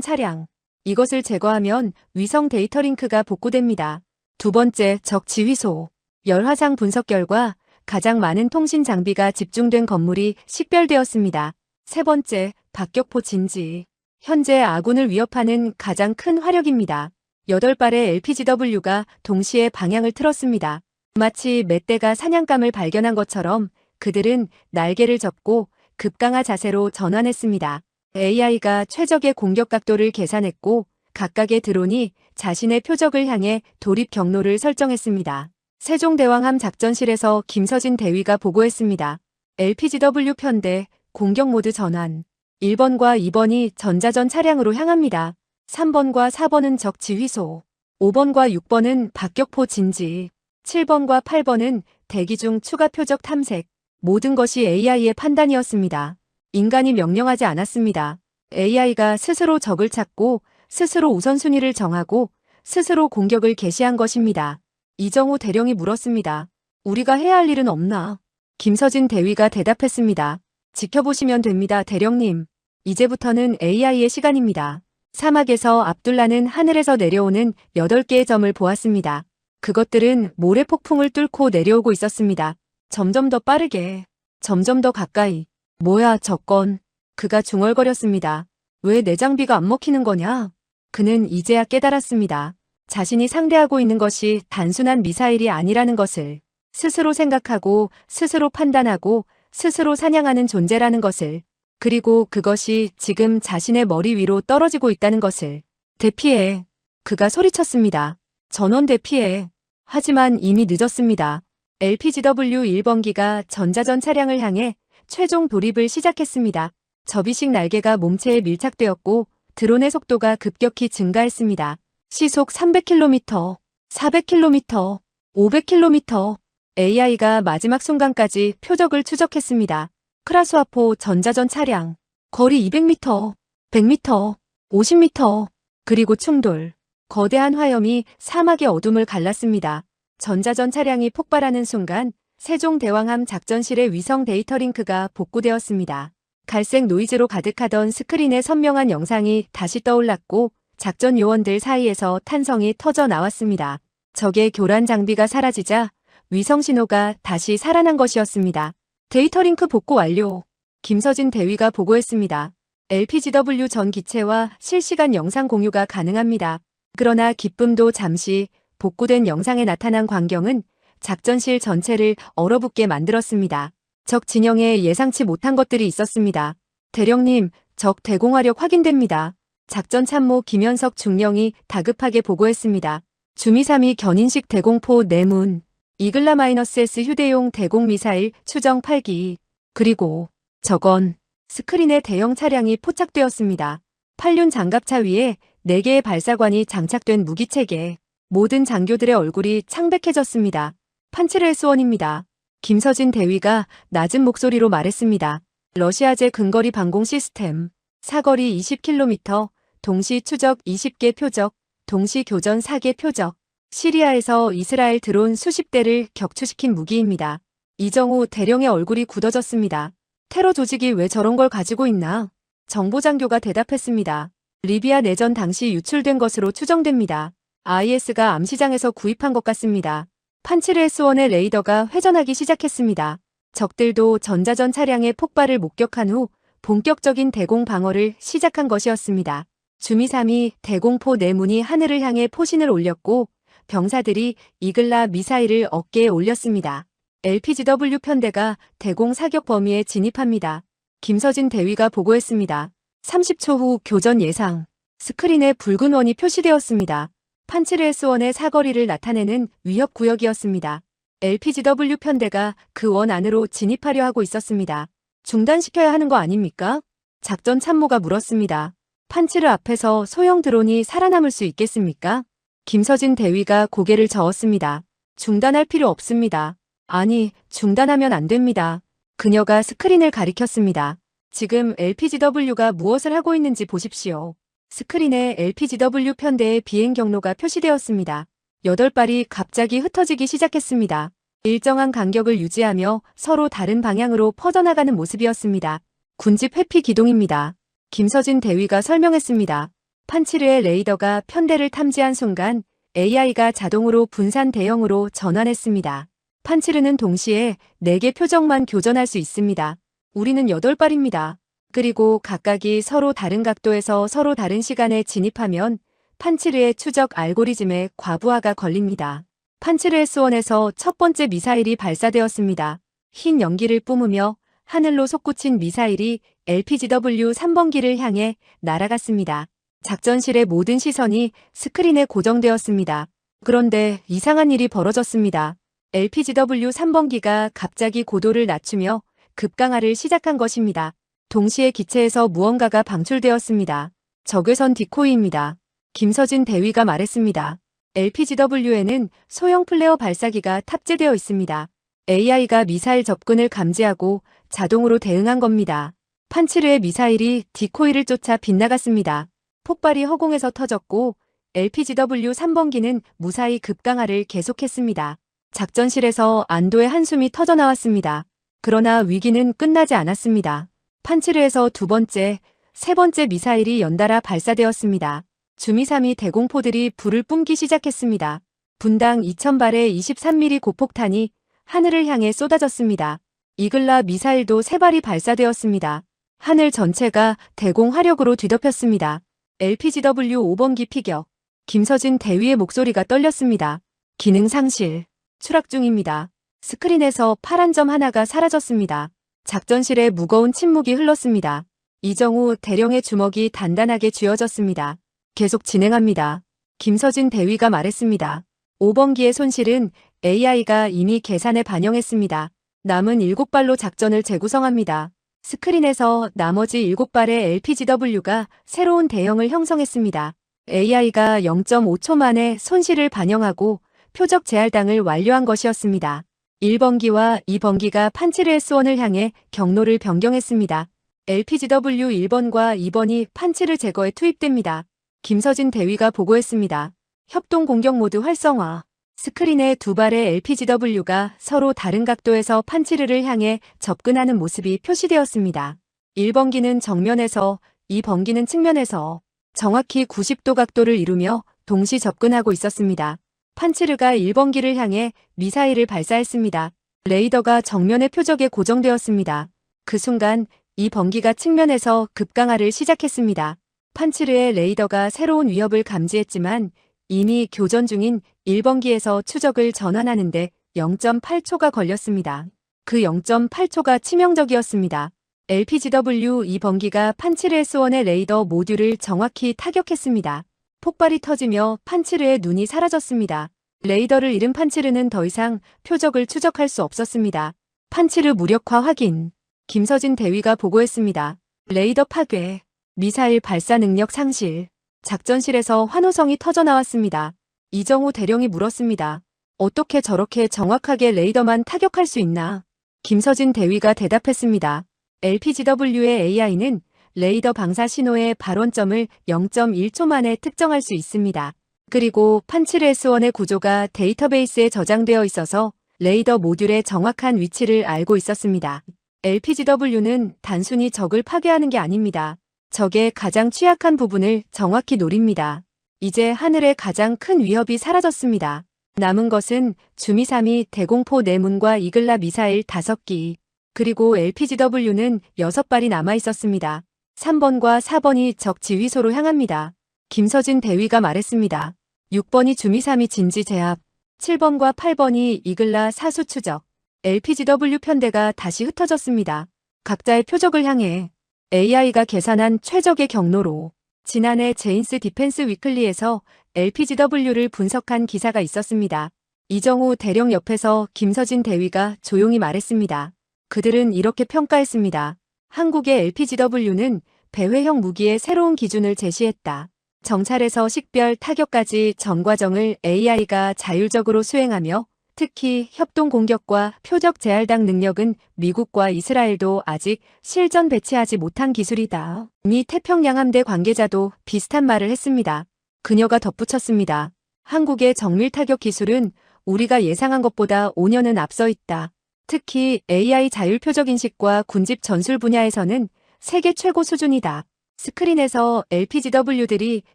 차량. 이것을 제거하면 위성 데이터 링크가 복구됩니다. 두 번째, 적 지휘소. 열화상 분석 결과 가장 많은 통신 장비가 집중된 건물이 식별되었습니다. 세 번째, 박격포 진지. 현재 아군을 위협하는 가장 큰 화력입니다. 8발의 LPGW가 동시에 방향을 틀었습니다. 마치 멧돼가 사냥감을 발견한 것처럼 그들은 날개를 접고 급강하 자세로 전환했습니다. AI가 최적의 공격 각도를 계산했고 각각의 드론이 자신의 표적을 향해 도립 경로를 설정했습니다. 세종대왕함 작전실에서 김서진 대위가 보고했습니다. LPGW 편대 공격 모드 전환. 1번과 2번이 전자전 차량으로 향합니다. 3번과 4번은 적 지휘소. 5번과 6번은 박격포 진지. 7번과 8번은 대기 중 추가 표적 탐색. 모든 것이 AI의 판단이었습니다. 인간이 명령하지 않았습니다. AI가 스스로 적을 찾고 스스로 우선순위를 정하고 스스로 공격을 개시한 것입니다. 이정우 대령이 물었습니다. 우리가 해야 할 일은 없나? 김서진 대위가 대답했습니다. 지켜보시면 됩니다, 대령님. 이제부터는 AI의 시간입니다. 사막에서 압둘라는 하늘에서 내려오는 8개의 점을 보았습니다. 그것들은 모래 폭풍을 뚫고 내려오고 있었습니다. 점점 더 빠르게, 점점 더 가까이. 뭐야, 저건. 그가 중얼거렸습니다. 왜 내 장비가 안 먹히는 거냐? 그는 이제야 깨달았습니다. 자신이 상대하고 있는 것이 단순한 미사일이 아니라는 것을. 스스로 생각하고, 스스로 판단하고, 스스로 사냥하는 존재라는 것을. 그리고 그것이 지금 자신의 머리 위로 떨어지고 있다는 것을. 대피해. 그가 소리쳤습니다. 전원 대피해. 하지만 이미 늦었습니다. LPGW 1번기가 전자전 차량을 향해 최종 돌입을 시작했습니다. 접이식 날개가 몸체에 밀착되었고 드론의 속도가 급격히 증가했습니다. 시속 300km, 400km, 500km. AI가 마지막 순간까지 표적을 추적했습니다. 크라스와포 전자전 차량. 거리 200m, 100m, 50m. 그리고 충돌. 거대한 화염이 사막의 어둠을 갈랐습니다. 전자전 차량이 폭발하는 순간 세종대왕함 작전실의 위성 데이터 링크가 복구되었습니다. 갈색 노이즈로 가득하던 스크린의 선명한 영상이 다시 떠올랐고 작전 요원들 사이에서 탄성이 터져 나왔습니다. 적의 교란 장비가 사라지자 위성 신호가 다시 살아난 것이었습니다. 데이터 링크 복구 완료. 김서진 대위가 보고했습니다. LPGW 전 기체와 실시간 영상 공유가 가능합니다. 그러나 기쁨도 잠시 복구된 영상에 나타난 광경은 작전실 전체를 얼어붙게 만들었습니다. 적 진영에 예상치 못한 것들이 있었습니다. 대령님, 적 대공화력 확인됩니다. 작전 참모 김현석 중령이 다급하게 보고했습니다. 주미3이 견인식 대공포 내문. 이글라-S 휴대용 대공 미사일 추정 8기. 그리고 저건 스크린에 대형 차량이 포착되었습니다. 8륜 장갑차 위에 4개의 발사관이 장착된 무기체계. 모든 장교들의 얼굴이 창백해졌습니다. 판츠르S1입니다. 김서진 대위가 낮은 목소리로 말했습니다. 러시아제 근거리 방공 시스템. 사거리 20km, 동시 추적 20개 표적, 동시 교전 4개 표적. 시리아에서 이스라엘 드론 수십 대를 격추시킨 무기입니다. 이정우 대령의 얼굴이 굳어졌습니다. 테러 조직이 왜 저런 걸 가지고 있나? 정보장교가 대답했습니다. 리비아 내전 당시 유출된 것으로 추정됩니다. IS가 암시장에서 구입한 것 같습니다. 판츠르S1의 레이더가 회전하기 시작했습니다. 적들도 전자전 차량의 폭발을 목격한 후 본격적인 대공 방어를 시작한 것이었습니다. 주미3이 대공포 내문이 하늘을 향해 포신을 올렸고 병사들이 이글라 미사일을 어깨에 올렸습니다. LPGW 편대가 대공 사격 범위에 진입합니다. 김서진 대위가 보고했습니다. 30초 후 교전 예상. 스크린에 붉은 원이 표시되었습니다. 판츠르S1의 사거리를 나타내는 위협 구역이었습니다. LPGW 편대가 그 원 안으로 진입하려 하고 있었습니다. 중단시켜야 하는 거 아닙니까? 작전 참모가 물었습니다. 판츠르 앞에서 소형 드론이 살아남을 수 있겠습니까? 김서진 대위가 고개를 저었습니다. 중단할 필요 없습니다. 아니, 중단하면 안 됩니다. 그녀가 스크린을 가리켰습니다. 지금 LPGW가 무엇을 하고 있는지 보십시오. 스크린에 LPGW 편대의 비행 경로가 표시되었습니다. 8발이 갑자기 흩어지기 시작했습니다. 일정한 간격을 유지하며 서로 다른 방향으로 퍼져나가는 모습이었습니다. 군집 회피 기동입니다. 김서진 대위가 설명했습니다. 판치르의 레이더가 편대를 탐지한 순간 AI가 자동으로 분산 대형으로 전환했습니다. 판치르는 동시에 4개 표적만 교전할 수 있습니다. 우리는 8발입니다. 그리고 각각이 서로 다른 각도에서 서로 다른 시간에 진입하면 판치르의 추적 알고리즘에 과부하가 걸립니다. 판치르 S1에서 첫 번째 미사일이 발사되었습니다. 흰 연기를 뿜으며 하늘로 솟구친 미사일이 LPGW 3번기를 향해 날아갔습니다. 작전실의 모든 시선이 스크린에 고정되었습니다. 그런데 이상한 일이 벌어졌습니다. LPGW 3번기가 갑자기 고도를 낮추며 급강하를 시작한 것입니다. 동시에 기체에서 무언가가 방출되었습니다. 적외선 디코이입니다. 김서진 대위가 말했습니다. LPGW에는 소형 플레어 발사기가 탑재되어 있습니다. AI가 미사일 접근을 감지하고 자동으로 대응한 겁니다. 판치르의 미사일이 디코이를 쫓아 빗나갔습니다. 폭발이 허공에서 터졌고 LPGW 3번기는 무사히 급강하를 계속했습니다. 작전실에서 안도의 한숨이 터져나왔습니다. 그러나 위기는 끝나지 않았습니다. 판치르에서 두 번째, 세 번째 미사일이 연달아 발사되었습니다. 주미사미 대공포들이 불을 뿜기 시작했습니다. 분당 2000발의 23mm 고폭탄이 하늘을 향해 쏟아졌습니다. 이글라 미사일도 3발이 발사되었습니다. 하늘 전체가 대공 화력으로 뒤덮였습니다. LPGW 5번기 피격. 김서진 대위의 목소리가 떨렸습니다. 기능 상실. 추락 중입니다. 스크린에서 파란 점 하나가 사라졌습니다. 작전실에 무거운 침묵이 흘렀습니다. 이정우 대령의 주먹이 단단하게 쥐어졌습니다. 계속 진행합니다. 김서진 대위가 말했습니다. 5번기의 손실은 AI가 이미 계산에 반영했습니다. 남은 7발로 작전을 재구성합니다. 스크린에서 나머지 7발의 LPGW가 새로운 대형을 형성했습니다. AI가 0.5초 만에 손실을 반영하고 표적 재할당을 완료한 것이었습니다. 1번기와 2번기가 판치르 S1을 향해 경로를 변경했습니다. LPGW 1번과 2번이 판치르 제거에 투입됩니다. 김서진 대위가 보고했습니다. 협동 공격 모드 활성화. 스크린에 2발의 LPGW가 서로 다른 각도에서 판치르를 향해 접근하는 모습이 표시되었습니다. 1번기는 정면에서, 2번기는 측면에서 정확히 90도 각도를 이루며 동시 접근하고 있었습니다. 판치르가 1번기를 향해 미사일을 발사했습니다. 레이더가 정면의 표적에 고정되었습니다. 그 순간 2번기가 측면에서 급강하를 시작했습니다. 판치르의 레이더가 새로운 위협을 감지했지만 이미 교전 중인 1번기에서 추적을 전환하는데 0.8초가 걸렸습니다. 그 0.8초가 치명적이었습니다. LPGW 2번기가 판치르 S1의 레이더 모듈을 정확히 타격했습니다. 폭발이 터지며 판치르의 눈이 사라졌습니다. 레이더를 잃은 판치르는 더 이상 표적을 추적할 수 없었습니다. 판치르 무력화 확인. 김서진 대위가 보고했습니다. 레이더 파괴. 미사일 발사 능력 상실. 작전실에서 환호성이 터져나왔습니다. 이정우 대령이 물었습니다. 어떻게 저렇게 정확하게 레이더만 타격할 수 있나? 김서진 대위가 대답했습니다. LPGW의 AI는 레이더 방사 신호의 발원점을 0.1초 만에 특정할 수 있습니다. 그리고 판치르 S1의 구조가 데이터베이스에 저장되어 있어서 레이더 모듈의 정확한 위치를 알고 있었습니다. LPGW는 단순히 적을 파괴하는 게 아닙니다. 적의 가장 취약한 부분을 정확히 노립니다. 이제 하늘의 가장 큰 위협이 사라졌습니다. 남은 것은 주미사미 대공포 4문과 이글라 미사일 5기, 그리고 LPGW는 6발이 남아있었습니다. 3번과 4번이 적 지휘소로 향합니다. 김서진 대위가 말했습니다. 6번이 주미사미 진지 제압, 7번과 8번이 이글라 사수 추적, LPGW 편대가 다시 흩어졌습니다. 각자의 표적을 향해 AI가 계산한 최적의 경로로. 지난해 제인스 디펜스 위클리에서 LPGW를 분석한 기사가 있었습니다. 이정우 대령 옆에서 김서진 대위가 조용히 말했습니다. 그들은 이렇게 평가했습니다. 한국의 LPGW는 배회형 무기의 새로운 기준을 제시했다. 정찰에서 식별 타격까지 전 과정을 AI가 자율적으로 수행하며 특히 협동 공격과 표적 재할당 능력은 미국과 이스라엘도 아직 실전 배치하지 못한 기술이다. 미 태평양 함대 관계자도 비슷한 말을 했습니다. 그녀가 덧붙였습니다. 한국의 정밀 타격 기술은 우리가 예상한 것보다 5년은 앞서 있다. 특히 AI 자율 표적 인식과 군집 전술 분야에서는 세계 최고 수준이다. 스크린에서 LPGW들이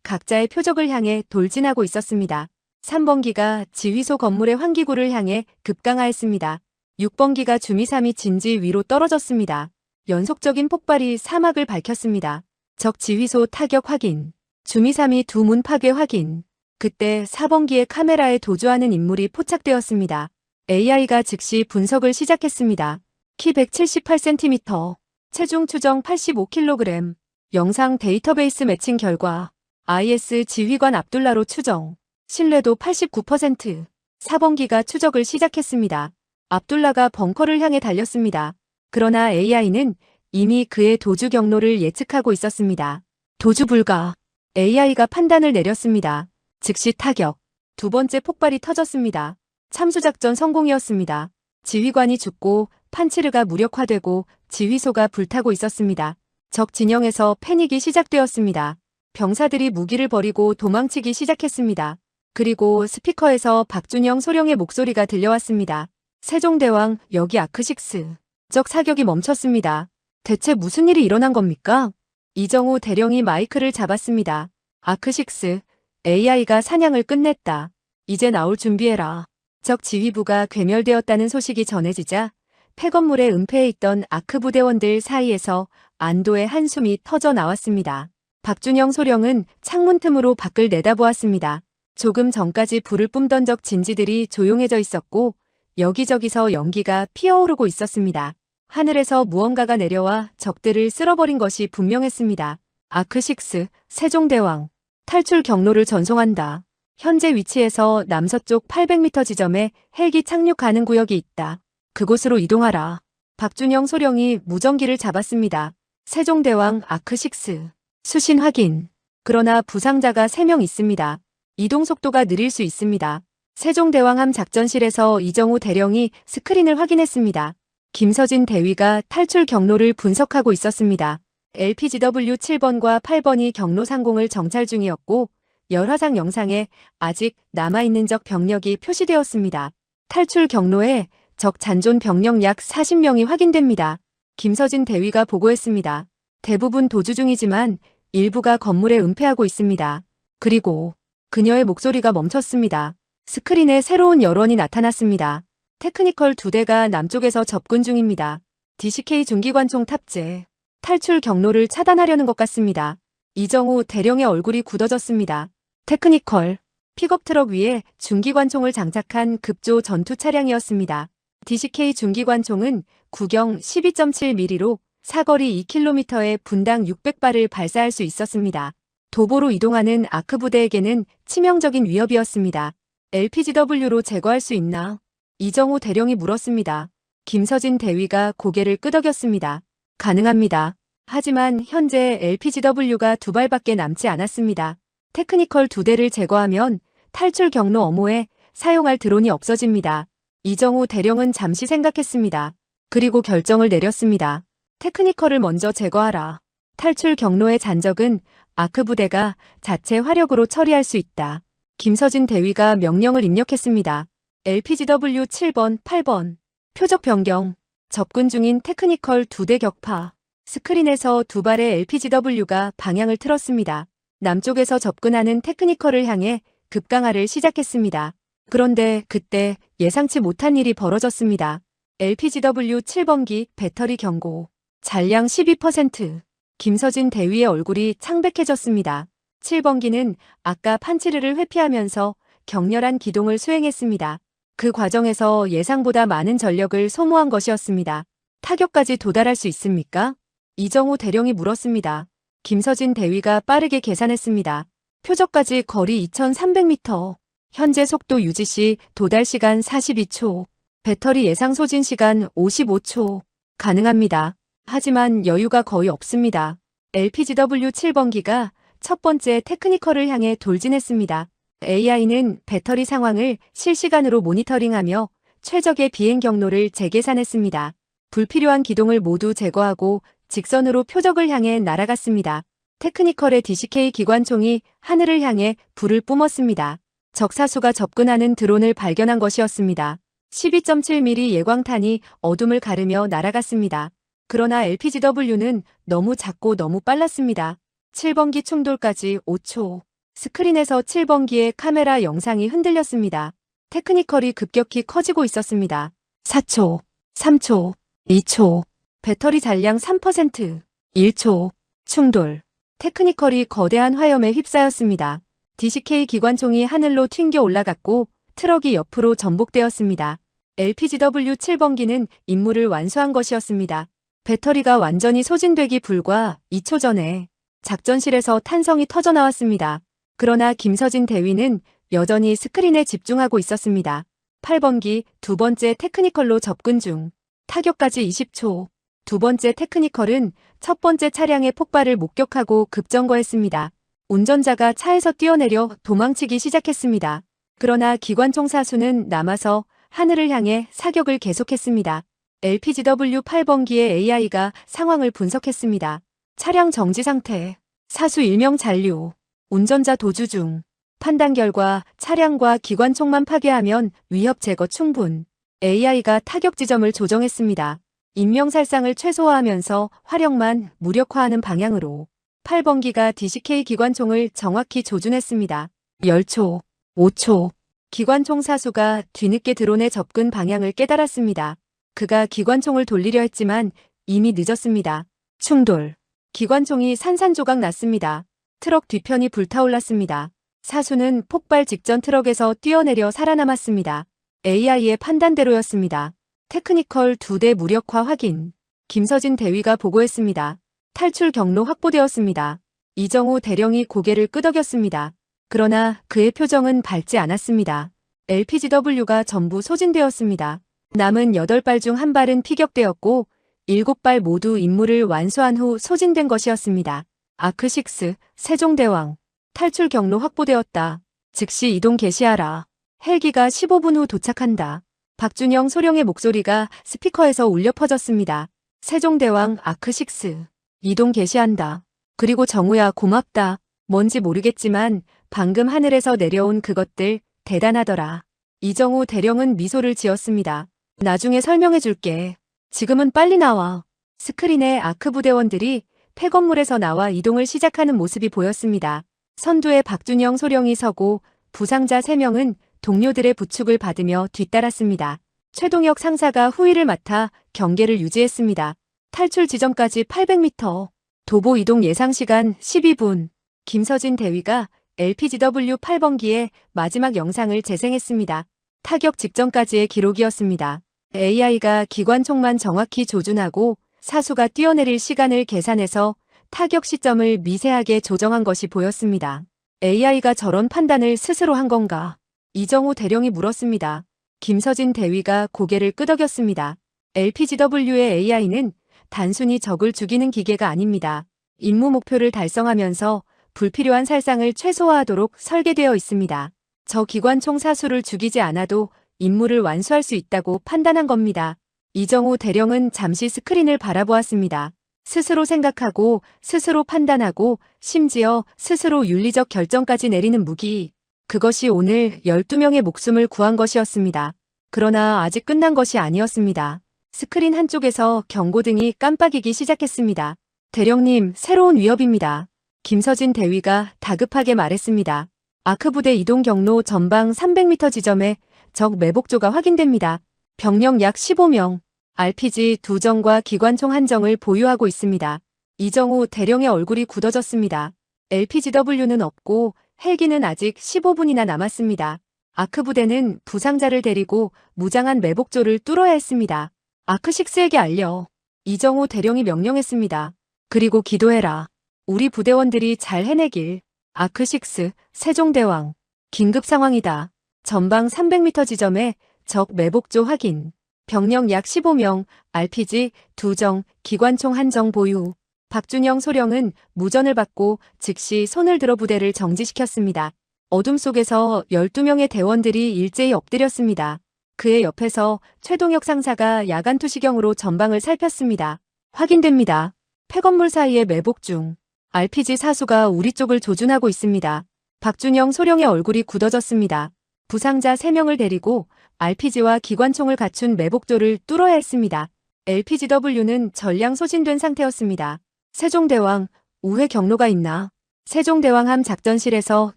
각자의 표적을 향해 돌진하고 있었습니다. 3번기가 지휘소 건물의 환기구를 향해 급강하였습니다. 6번기가 주미3이 진지 위로 떨어졌습니다. 연속적인 폭발이 사막을 밝혔습니다. 적 지휘소 타격 확인. 주미3이 두 문 파괴 확인. 그때 4번기의 카메라에 도주하는 인물이 포착되었습니다. AI가 즉시 분석을 시작했습니다. 키 178cm, 체중 추정 85kg, 영상 데이터베이스 매칭 결과 IS 지휘관 압둘라로 추정, 신뢰도 89%, 4번기가 추적을 시작했습니다. 압둘라가 벙커를 향해 달렸습니다. 그러나 AI는 이미 그의 도주 경로를 예측하고 있었습니다. 도주 불가. AI가 판단을 내렸습니다. 즉시 타격. 두 번째 폭발이 터졌습니다. 참수작전 성공이었습니다. 지휘관이 죽고 판치르가 무력화되고 지휘소가 불타고 있었습니다. 적 진영에서 패닉이 시작되었습니다. 병사들이 무기를 버리고 도망치기 시작했습니다. 그리고 스피커에서 박준영 소령의 목소리가 들려왔습니다. 세종대왕, 여기 아크6. 적 사격이 멈췄습니다. 대체 무슨 일이 일어난 겁니까? 이정우 대령이 마이크를 잡았습니다. 아크6, AI가 사냥을 끝냈다. 이제 나올 준비해라. 적 지휘부가 괴멸되었다는 소식이 전해지자 폐건물에 은폐해 있던 아크 부대원들 사이에서 안도의 한숨이 터져 나왔습니다. 박준영 소령은 창문 틈으로 밖을 내다보았습니다. 조금 전까지 불을 뿜던 적 진지들이 조용해져 있었고 여기저기서 연기가 피어오르고 있었습니다. 하늘에서 무언가가 내려와 적들을 쓸어버린 것이 분명했습니다. 아크6, 세종대왕. 탈출 경로를 전송한다. 현재 위치에서 남서쪽 800m 지점에 헬기 착륙 가능 구역이 있다. 그곳으로 이동하라. 박준영 소령이 무전기를 잡았습니다. 세종대왕 아크6. 수신 확인. 그러나 부상자가 3명 있습니다. 이동 속도가 느릴 수 있습니다. 세종대왕함 작전실에서 이정우 대령이 스크린을 확인했습니다. 김서진 대위가 탈출 경로를 분석하고 있었습니다. LPGW 7번과 8번이 경로 상공을 정찰 중이었고 열화상 영상에 아직 남아있는 적 병력이 표시되었습니다. 탈출 경로에 적 잔존 병력 약 40명이 확인됩니다. 김서진 대위가 보고했습니다. 대부분 도주 중이지만 일부가 건물에 은폐하고 있습니다. 그리고 그녀의 목소리가 멈췄습니다. 스크린에 새로운 여론이 나타났습니다. 테크니컬 2대가 남쪽에서 접근 중입니다. DCK 중기관총 탑재. 탈출 경로를 차단하려는 것 같습니다. 이정우 대령의 얼굴이 굳어졌습니다. 테크니컬. 픽업트럭 위에 중기관총을 장착한 급조 전투 차량이었습니다. DCK 중기관총은 구경 12.7mm로 사거리 2km에 분당 600발을 발사할 수 있었습니다. 도보로 이동하는 아크 부대에게는 치명적인 위협이었습니다. LPGW로 제거할 수 있나? 이정우 대령이 물었습니다. 김서진 대위가 고개를 끄덕였습니다. 가능합니다. 하지만 현재 LPGW가 2발밖에 남지 않았습니다. 테크니컬 2대를 제거하면 탈출 경로 엄호에 사용할 드론이 없어집니다. 이정우 대령은 잠시 생각했습니다. 그리고 결정을 내렸습니다. 테크니컬을 먼저 제거하라. 탈출 경로의 잔적은 아크 부대가 자체 화력으로 처리할 수 있다. 김서진 대위가 명령을 입력했습니다. LPGW 7번, 8번. 표적 변경. 접근 중인 테크니컬 2대 격파. 스크린에서 2발의 LPGW가 방향을 틀었습니다. 남쪽에서 접근하는 테크니컬을 향해 급강하를 시작했습니다. 그런데 그때 예상치 못한 일이 벌어졌습니다. LPGW 7번기 배터리 경고. 잔량 12%. 김서진 대위의 얼굴이 창백해졌습니다. 7번기는 아까 판치르를 회피하면서 격렬한 기동을 수행했습니다. 그 과정에서 예상보다 많은 전력을 소모한 것이었습니다. 타격까지 도달할 수 있습니까? 이정우 대령이 물었습니다. 김서진 대위가 빠르게 계산했습니다. 표적까지 거리 2300m. 현재 속도 유지 시 도달 시간 42초. 배터리 예상 소진 시간 55초. 가능합니다. 하지만 여유가 거의 없습니다. LPGW 7번기가 첫 번째 테크니컬을 향해 돌진했습니다. AI는 배터리 상황을 실시간으로 모니터링하며 최적의 비행 경로를 재계산했습니다. 불필요한 기동을 모두 제거하고 직선으로 표적을 향해 날아갔습니다. 테크니컬의 DCK 기관총이 하늘을 향해 불을 뿜었습니다. 적사수가 접근하는 드론을 발견한 것이었습니다. 12.7mm 예광탄이 어둠을 가르며 날아갔습니다. 그러나 LPGW는 너무 작고 너무 빨랐습니다. 7번기 충돌까지 5초. 스크린에서 7번기의 카메라 영상이 흔들렸습니다. 테크니컬이 급격히 커지고 있었습니다. 4초, 3초, 2초. 배터리 잔량 3%, 1초. 충돌. 테크니컬이 거대한 화염에 휩싸였습니다. DCK 기관총이 하늘로 튕겨 올라갔고 트럭이 옆으로 전복되었습니다. LPGW 7번기는 임무를 완수한 것이었습니다. 배터리가 완전히 소진되기 불과 2초 전에 작전실에서 탄성이 터져나왔습니다. 그러나 김서진 대위는 여전히 스크린에 집중하고 있었습니다. 8번기 두 번째 테크니컬로 접근 중. 타격까지 20초. 두 번째 테크니컬은 첫 번째 차량의 폭발을 목격하고 급정거했습니다. 운전자가 차에서 뛰어내려 도망치기 시작했습니다. 그러나 기관총 사수는 남아서 하늘을 향해 사격을 계속했습니다. LPGW 8번기의 AI가 상황을 분석했습니다. 차량 정지 상태, 사수 일명 잔류, 운전자 도주 중. 판단 결과 차량과 기관총만 파괴하면 위협 제거 충분. AI가 타격 지점을 조정했습니다. 인명살상을 최소화하면서 화력만 무력화하는 방향으로. 8번기가 DCK 기관총을 정확히 조준했습니다. 10초, 5초. 기관총 사수가 뒤늦게 드론의 접근 방향을 깨달았습니다. 그가 기관총을 돌리려 했지만 이미 늦었습니다. 충돌. 기관총이 산산조각 났습니다. 트럭 뒤편이 불타올랐습니다. 사수는 폭발 직전 트럭에서 뛰어내려 살아남았습니다. AI의 판단대로였습니다. 테크니컬 2대 무력화 확인. 김서진 대위가 보고했습니다. 탈출 경로 확보되었습니다. 이정우 대령이 고개를 끄덕였습니다. 그러나 그의 표정은 밝지 않았습니다. LPGW가 전부 소진되었습니다. 남은 8발 중 1발은 피격되었고 7발 모두 임무를 완수한 후 소진된 것이었습니다. 아크6, 세종대왕. 탈출 경로 확보되었다. 즉시 이동 개시하라. 헬기가 15분 후 도착한다. 박준영 소령의 목소리가 스피커에서 울려 퍼졌습니다. 세종대왕 아크6. 이동 개시한다. 그리고 정우야 고맙다. 뭔지 모르겠지만 방금 하늘에서 내려온 그것들 대단하더라. 이정우 대령은 미소를 지었습니다. 나중에 설명해 줄게. 지금은 빨리 나와. 스크린에 아크 부대원들이 폐건물에서 나와 이동을 시작하는 모습이 보였습니다. 선두에 박준영 소령이 서고 부상자 3명은 동료들의 부축을 받으며 뒤따랐습니다. 최동혁 상사가 후위를 맡아 경계를 유지했습니다. 탈출 지점까지 800m. 도보 이동 예상 시간 12분. 김서진 대위가 LPGW 8번기의 마지막 영상을 재생했습니다. 타격 직전까지의 기록이었습니다. AI가 기관총만 정확히 조준하고 사수가 뛰어내릴 시간을 계산해서 타격 시점을 미세하게 조정한 것이 보였습니다. AI가 저런 판단을 스스로 한 건가? 이정우 대령이 물었습니다. 김서진 대위가 고개를 끄덕였습니다. LPGW의 AI는 단순히 적을 죽이는 기계가 아닙니다. 임무 목표를 달성하면서 불필요한 살상을 최소화하도록 설계되어 있습니다. 저 기관총 사수를 죽이지 않아도 임무를 완수할 수 있다고 판단한 겁니다. 이정우 대령은 잠시 스크린을 바라보았습니다. 스스로 생각하고 스스로 판단하고 심지어 스스로 윤리적 결정까지 내리는 무기. 그것이 오늘 12명의 목숨을 구한 것이었습니다. 그러나 아직 끝난 것이 아니었습니다. 스크린 한쪽에서 경고등이 깜빡이기 시작했습니다. 대령님, 새로운 위협입니다. 김서진 대위가 다급하게 말했습니다. 아크부대 이동 경로 전방 300m 지점에 적 매복조가 확인됩니다. 병력 약 15명, RPG 2정과 기관총 1정을 보유하고 있습니다. 이정우 대령의 얼굴이 굳어졌습니다. LPGW는 없고 헬기는 아직 15분이나 남았습니다. 아크부대는 부상자를 데리고 무장한 매복조를 뚫어야 했습니다. 아크6에게 알려. 이정우 대령이 명령했습니다. 그리고 기도해라. 우리 부대원들이 잘 해내길. 아크6, 세종대왕. 긴급 상황이다. 전방 300m 지점에 적 매복조 확인. 병력 약 15명, RPG 2정, 기관총 1정 보유. 박준영 소령은 무전을 받고 즉시 손을 들어 부대를 정지시켰습니다. 어둠 속에서 12명의 대원들이 일제히 엎드렸습니다. 그의 옆에서 최동혁 상사가 야간 투시경으로 전방을 살폈습니다. 확인됩니다. 폐건물 사이에 매복 중. RPG 사수가 우리 쪽을 조준하고 있습니다. 박준영 소령의 얼굴이 굳어졌습니다. 부상자 3명을 데리고 RPG와 기관총을 갖춘 매복조를 뚫어야 했습니다. LPGW는 전량 소진된 상태였습니다. 세종대왕, 우회 경로가 있나? 세종대왕함 작전실에서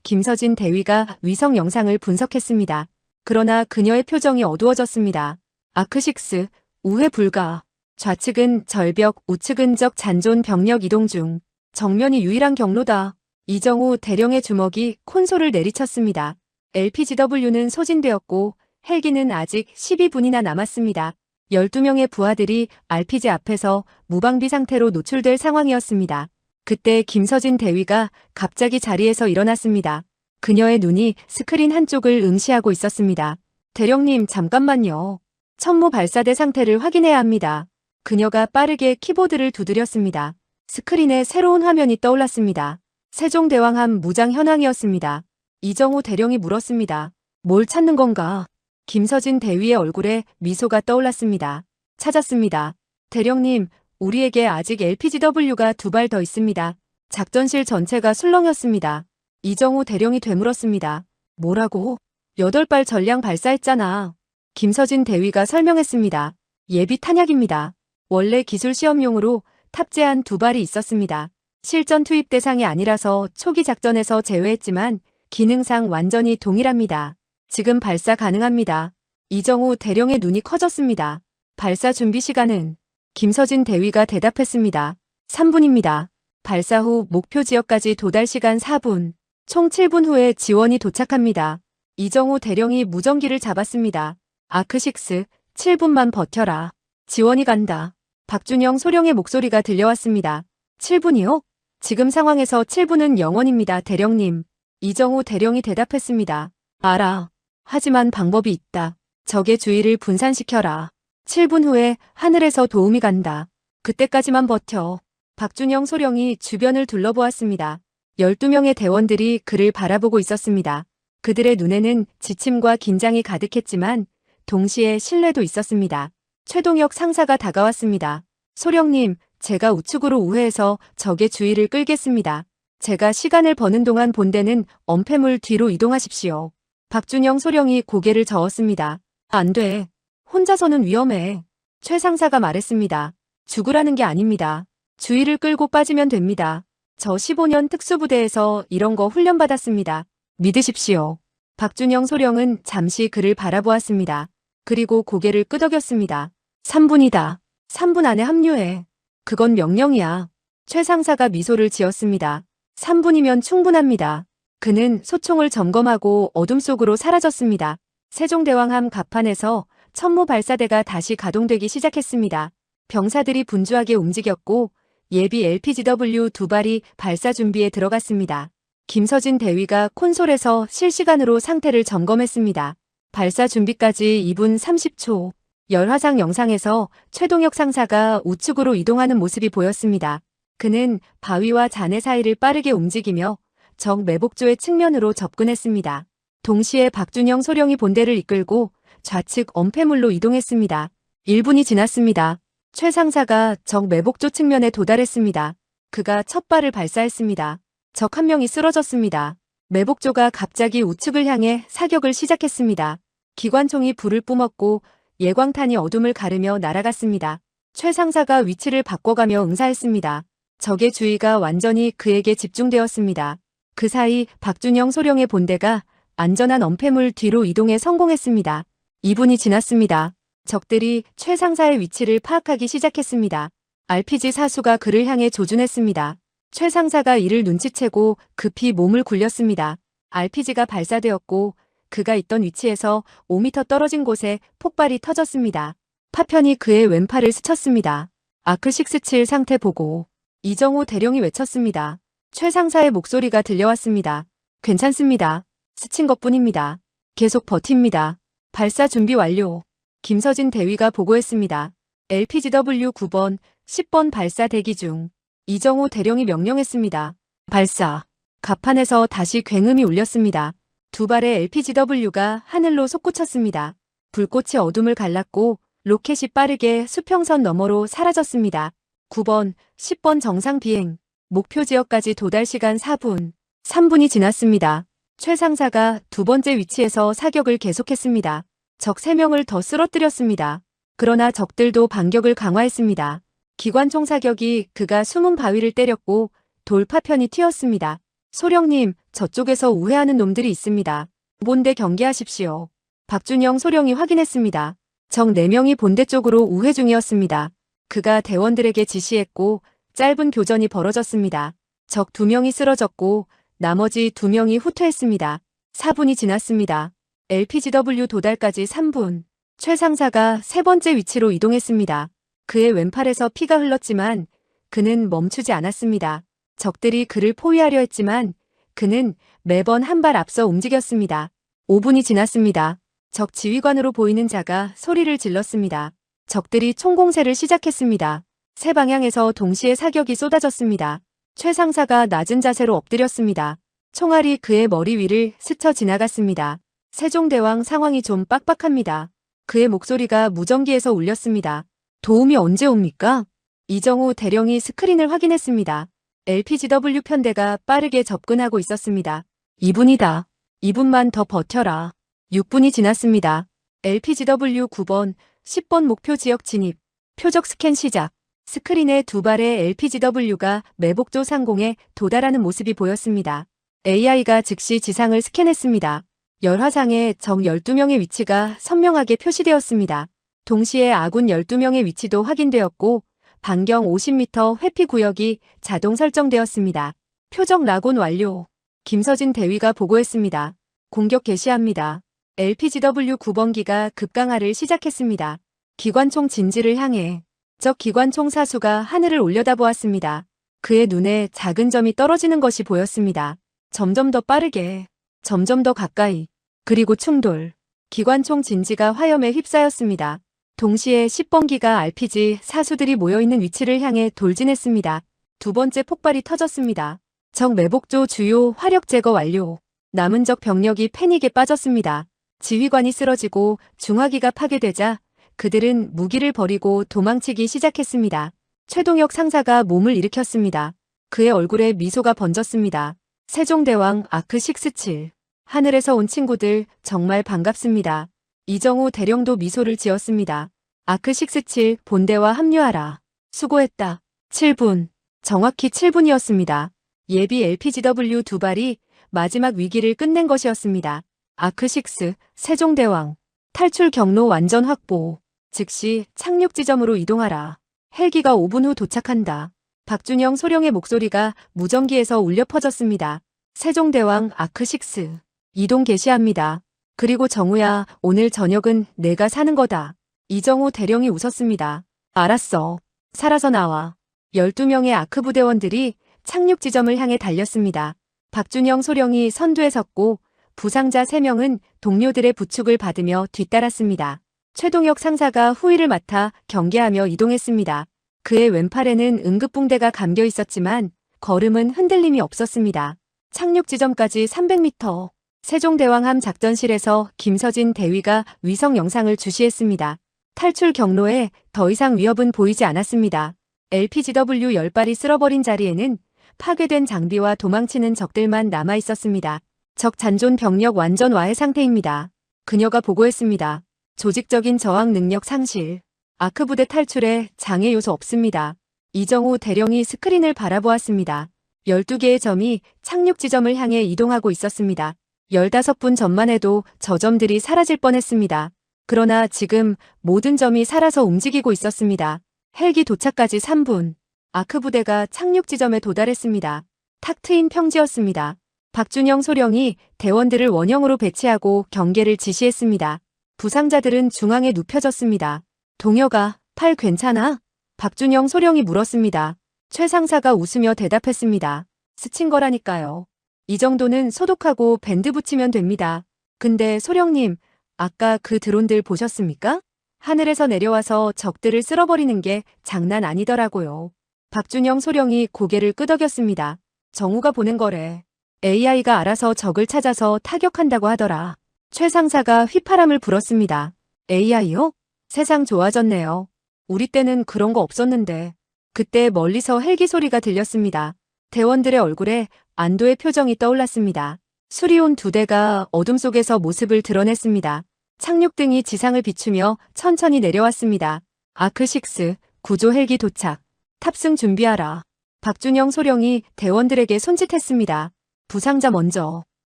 김서진 대위가 위성 영상을 분석했습니다. 그러나 그녀의 표정이 어두워졌습니다. 아크6, 우회 불가. 좌측은 절벽, 우측은 적 잔존 병력 이동 중. 정면이 유일한 경로다. 이정우 대령의 주먹이 콘솔을 내리쳤습니다. LPGW는 소진되었고 헬기는 아직 12분이나 남았습니다. 12명의 부하들이 RPG 앞에서 무방비 상태로 노출될 상황이었습니다. 그때 김서진 대위가 갑자기 자리에서 일어났습니다. 그녀의 눈이 스크린 한쪽을 응시하고 있었습니다. 대령님, 잠깐만요. 천무 발사대 상태를 확인해야 합니다. 그녀가 빠르게 키보드를 두드렸습니다. 스크린에 새로운 화면이 떠올랐습니다. 세종대왕함 무장 현황이었습니다. 이정우 대령이 물었습니다. 뭘 찾는 건가? 김서진 대위의 얼굴에 미소가 떠올랐습니다. 찾았습니다. 대령님, 우리에게 아직 LPGW가 2발 더 있습니다. 작전실 전체가 술렁였습니다. 이정우 대령이 되물었습니다. 뭐라고? 8발 전량 발사했잖아. 김서진 대위가 설명했습니다. 예비 탄약입니다. 원래 기술 시험용으로 탑재한 2발이 있었습니다. 실전 투입 대상이 아니라서 초기 작전에서 제외했지만 기능상 완전히 동일합니다. 지금 발사 가능합니다. 이정우 대령의 눈이 커졌습니다. 발사 준비 시간은? 김서진 대위가 대답했습니다. 3분입니다. 발사 후 목표 지역까지 도달 시간 4분. 총 7분 후에 지원이 도착합니다. 이정우 대령이 무전기를 잡았습니다. 아크6, 7분만 버텨라. 지원이 간다. 박준영 소령의 목소리가 들려왔습니다. 7분이요? 지금 상황에서 7분은 영원입니다, 대령님. 이정우 대령이 대답했습니다. 알아. 하지만 방법이 있다. 적의 주의를 분산시켜라. 7분 후에 하늘에서 도움이 간다. 그때까지만 버텨. 박준영 소령이 주변을 둘러보았습니다. 12명의 대원들이 그를 바라보고 있었습니다. 그들의 눈에는 지침과 긴장이 가득했지만 동시에 신뢰도 있었습니다. 최동혁 상사가 다가왔습니다. 소령님, 제가 우측으로 우회해서 적의 주의를 끌겠습니다. 제가 시간을 버는 동안 본대는 엄폐물 뒤로 이동하십시오. 박준영 소령이 고개를 저었습니다. 안 돼. 혼자서는 위험해. 최 상사가 말했습니다. 죽으라는 게 아닙니다. 주의를 끌고 빠지면 됩니다. 저 15년 특수부대에서 이런 거 훈련받았습니다. 믿으십시오. 박준영 소령은 잠시 그를 바라보았습니다. 그리고 고개를 끄덕였습니다. 3분이다. 3분 안에 합류해. 그건 명령이야. 최 상사가 미소를 지었습니다. 3분이면 충분합니다. 그는 소총을 점검하고 어둠 속으로 사라졌습니다. 세종대왕함 갑판에서 천무 발사대가 다시 가동되기 시작했습니다. 병사들이 분주하게 움직였고 예비 LPGW 2발이 발사 준비에 들어갔습니다. 김서진 대위가 콘솔에서 실시간으로 상태를 점검했습니다. 발사 준비까지 2분 30초. 열화상 영상에서 최동혁 상사가 우측으로 이동하는 모습이 보였습니다. 그는 바위와 잔해 사이를 빠르게 움직이며 적 매복조의 측면으로 접근했습니다. 동시에 박준영 소령이 본대를 이끌고 좌측 엄폐물로 이동했습니다. 1분이 지났습니다. 최 상사가 적 매복조 측면에 도달했습니다. 그가 첫 발을 발사했습니다. 적 한 명이 쓰러졌습니다. 매복조가 갑자기 우측을 향해 사격을 시작했습니다. 기관총이 불을 뿜었고 예광탄이 어둠을 가르며 날아갔습니다. 최 상사가 위치를 바꿔가며 응사했습니다. 적의 주의가 완전히 그에게 집중되었습니다. 그 사이 박준영 소령의 본대가 안전한 엄폐물 뒤로 이동에 성공했습니다. 2분이 지났습니다. 적들이 최 상사의 위치를 파악하기 시작했습니다. RPG 사수가 그를 향해 조준했습니다. 최 상사가 이를 눈치채고 급히 몸을 굴렸습니다. RPG가 발사되었고 그가 있던 위치에서 5m 떨어진 곳에 폭발이 터졌습니다. 파편이 그의 왼팔을 스쳤습니다. 아크6-7 상태 보고. 이정우 대령이 외쳤습니다. 최 상사의 목소리가 들려왔습니다. 괜찮습니다. 스친 것뿐입니다. 계속 버팁니다. 발사 준비 완료. 김서진 대위가 보고했습니다. LPGW 9번, 10번 발사 대기 중. 이정우 대령이 명령했습니다. 발사. 갑판에서 다시 굉음이 울렸습니다. 2발의 LPGW가 하늘로 솟구쳤습니다. 불꽃이 어둠을 갈랐고 로켓이 빠르게 수평선 너머로 사라졌습니다. 9번, 10번 정상 비행. 목표 지역까지 도달 시간 4분. 3분이 지났습니다. 최 상사가 2번째 위치에서 사격을 계속했습니다. 적 3명을 더 쓰러뜨렸습니다. 그러나 적들도 반격을 강화했습니다. 기관총 사격이 그가 숨은 바위를 때렸고 돌파편이 튀었습니다. 소령님, 저쪽에서 우회하는 놈들이 있습니다. 본대 경계하십시오. 박준영 소령이 확인했습니다. 적 4명이 본대 쪽으로 우회 중이었습니다. 그가 대원들에게 지시했고 짧은 교전이 벌어졌습니다. 적 2명이 쓰러졌고 나머지 2명이 후퇴했습니다. 4분이 지났습니다. LPGW 도달까지 3분. 최 상사가 3번째 위치로 이동했습니다. 그의 왼팔에서 피가 흘렀지만 그는 멈추지 않았습니다. 적들이 그를 포위하려 했지만 그는 매번 한 발 앞서 움직였습니다. 5분이 지났습니다. 적 지휘관으로 보이는 자가 소리를 질렀습니다. 적들이 총공세를 시작했습니다. 세 방향에서 동시에 사격이 쏟아졌습니다. 최 상사가 낮은 자세로 엎드렸습니다. 총알이 그의 머리 위를 스쳐 지나갔습니다. 세종대왕 상황이 좀 빡빡합니다. 그의 목소리가 무전기에서 울렸습니다. 도움이 언제 옵니까? 이정우 대령이 스크린을 확인했습니다. LPGW 편대가 빠르게 접근하고 있었습니다. 2분이다. 2분만 더 버텨라. 6분이 지났습니다. LPGW 9번, 10번 목표 지역 진입. 표적 스캔 시작. 스크린에 2발의 LPGW가 매복조 상공에 도달하는 모습이 보였습니다. AI가 즉시 지상을 스캔했습니다. 열화상에 적 12명의 위치가 선명하게 표시되었습니다. 동시에 아군 12명의 위치도 확인되었고 반경 50m 회피 구역이 자동 설정되었습니다. 표적 낙온 완료. 김서진 대위가 보고했습니다. 공격 개시합니다. LPGW 9번기가 급강하를 시작했습니다. 기관총 진지를 향해 적 기관총 사수가 하늘을 올려다보았습니다. 그의 눈에 작은 점이 떨어지는 것이 보였습니다. 점점 더 빠르게, 점점 더 가까이, 그리고 충돌. 기관총 진지가 화염에 휩싸였습니다. 동시에 10번기가 RPG 사수들이 모여있는 위치를 향해 돌진했습니다. 두 번째 폭발이 터졌습니다. 적 매복조 주요 화력 제거 완료. 남은 적 병력이 패닉에 빠졌습니다. 지휘관이 쓰러지고 중화기가 파괴되자 그들은 무기를 버리고 도망치기 시작했습니다. 최동혁 상사가 몸을 일으켰습니다. 그의 얼굴에 미소가 번졌습니다. 세종대왕 아크67. 하늘에서 온 친구들 정말 반갑습니다. 이정우 대령도 미소를 지었습니다. 아크67 본대와 합류하라. 수고했다. 7분. 정확히 7분이었습니다. 예비 LPGW 2발이 마지막 위기를 끝낸 것이었습니다. 아크6 세종대왕. 탈출 경로 완전 확보. 즉시 착륙 지점으로 이동하라. 헬기가 5분 후 도착한다. 박준영 소령의 목소리가 무전기에서 울려 퍼졌습니다. 세종대왕 아크6. 이동 개시합니다. 그리고 정우야, 오늘 저녁은 내가 사는 거다. 이정우 대령이 웃었습니다. 알았어. 살아서 나와. 12명의 아크 부대원들이 착륙 지점을 향해 달렸습니다. 박준영 소령이 선두에 섰고 부상자 3명은 동료들의 부축을 받으며 뒤따랐습니다. 최동혁 상사가 후위를 맡아 경계하며 이동했습니다. 그의 왼팔에는 응급붕대가 감겨 있었지만 걸음은 흔들림이 없었습니다. 착륙 지점까지 300m. 세종대왕함 작전실에서 김서진 대위가 위성 영상을 주시했습니다. 탈출 경로에 더 이상 위협은 보이지 않았습니다. LPGW 10발이 쓸어버린 자리에는 파괴된 장비와 도망치는 적들만 남아 있었습니다. 적 잔존 병력 완전 와해 상태입니다. 그녀가 보고했습니다. 조직적인 저항 능력 상실. 아크 부대 탈출에 장애 요소 없습니다. 이정우 대령이 스크린을 바라보았습니다. 12개의 점이 착륙 지점을 향해 이동하고 있었습니다. 15분 전만 해도 저 점들이 사라질 뻔했습니다. 그러나 지금 모든 점이 살아서 움직이고 있었습니다. 헬기 도착까지 3분. 아크 부대가 착륙 지점에 도달했습니다. 탁 트인 평지였습니다. 박준영 소령이 대원들을 원형으로 배치하고 경계를 지시했습니다. 부상자들은 중앙에 눕혀졌습니다. 동혁아, 팔 괜찮아? 박준영 소령이 물었습니다. 최 상사가 웃으며 대답했습니다. 스친 거라니까요. 이 정도는 소독하고 밴드 붙이면 됩니다. 근데 소령님, 아까 그 드론들 보셨습니까? 하늘에서 내려와서 적들을 쓸어버리는 게 장난 아니더라고요. 박준영 소령이 고개를 끄덕였습니다. 정우가 보낸 거래. AI가 알아서 적을 찾아서 타격한다고 하더라. 최 상사가 휘파람을 불었습니다. AI요? 세상 좋아졌네요. 우리 때는 그런 거 없었는데. 그때 멀리서 헬기 소리가 들렸습니다. 대원들의 얼굴에 안도의 표정이 떠올랐습니다. 수리온 2대가 어둠 속에서 모습을 드러냈습니다. 착륙등이 지상을 비추며 천천히 내려왔습니다. 아크6 구조 헬기 도착. 탑승 준비하라. 박준영 소령이 대원들에게 손짓했습니다. 부상자 먼저.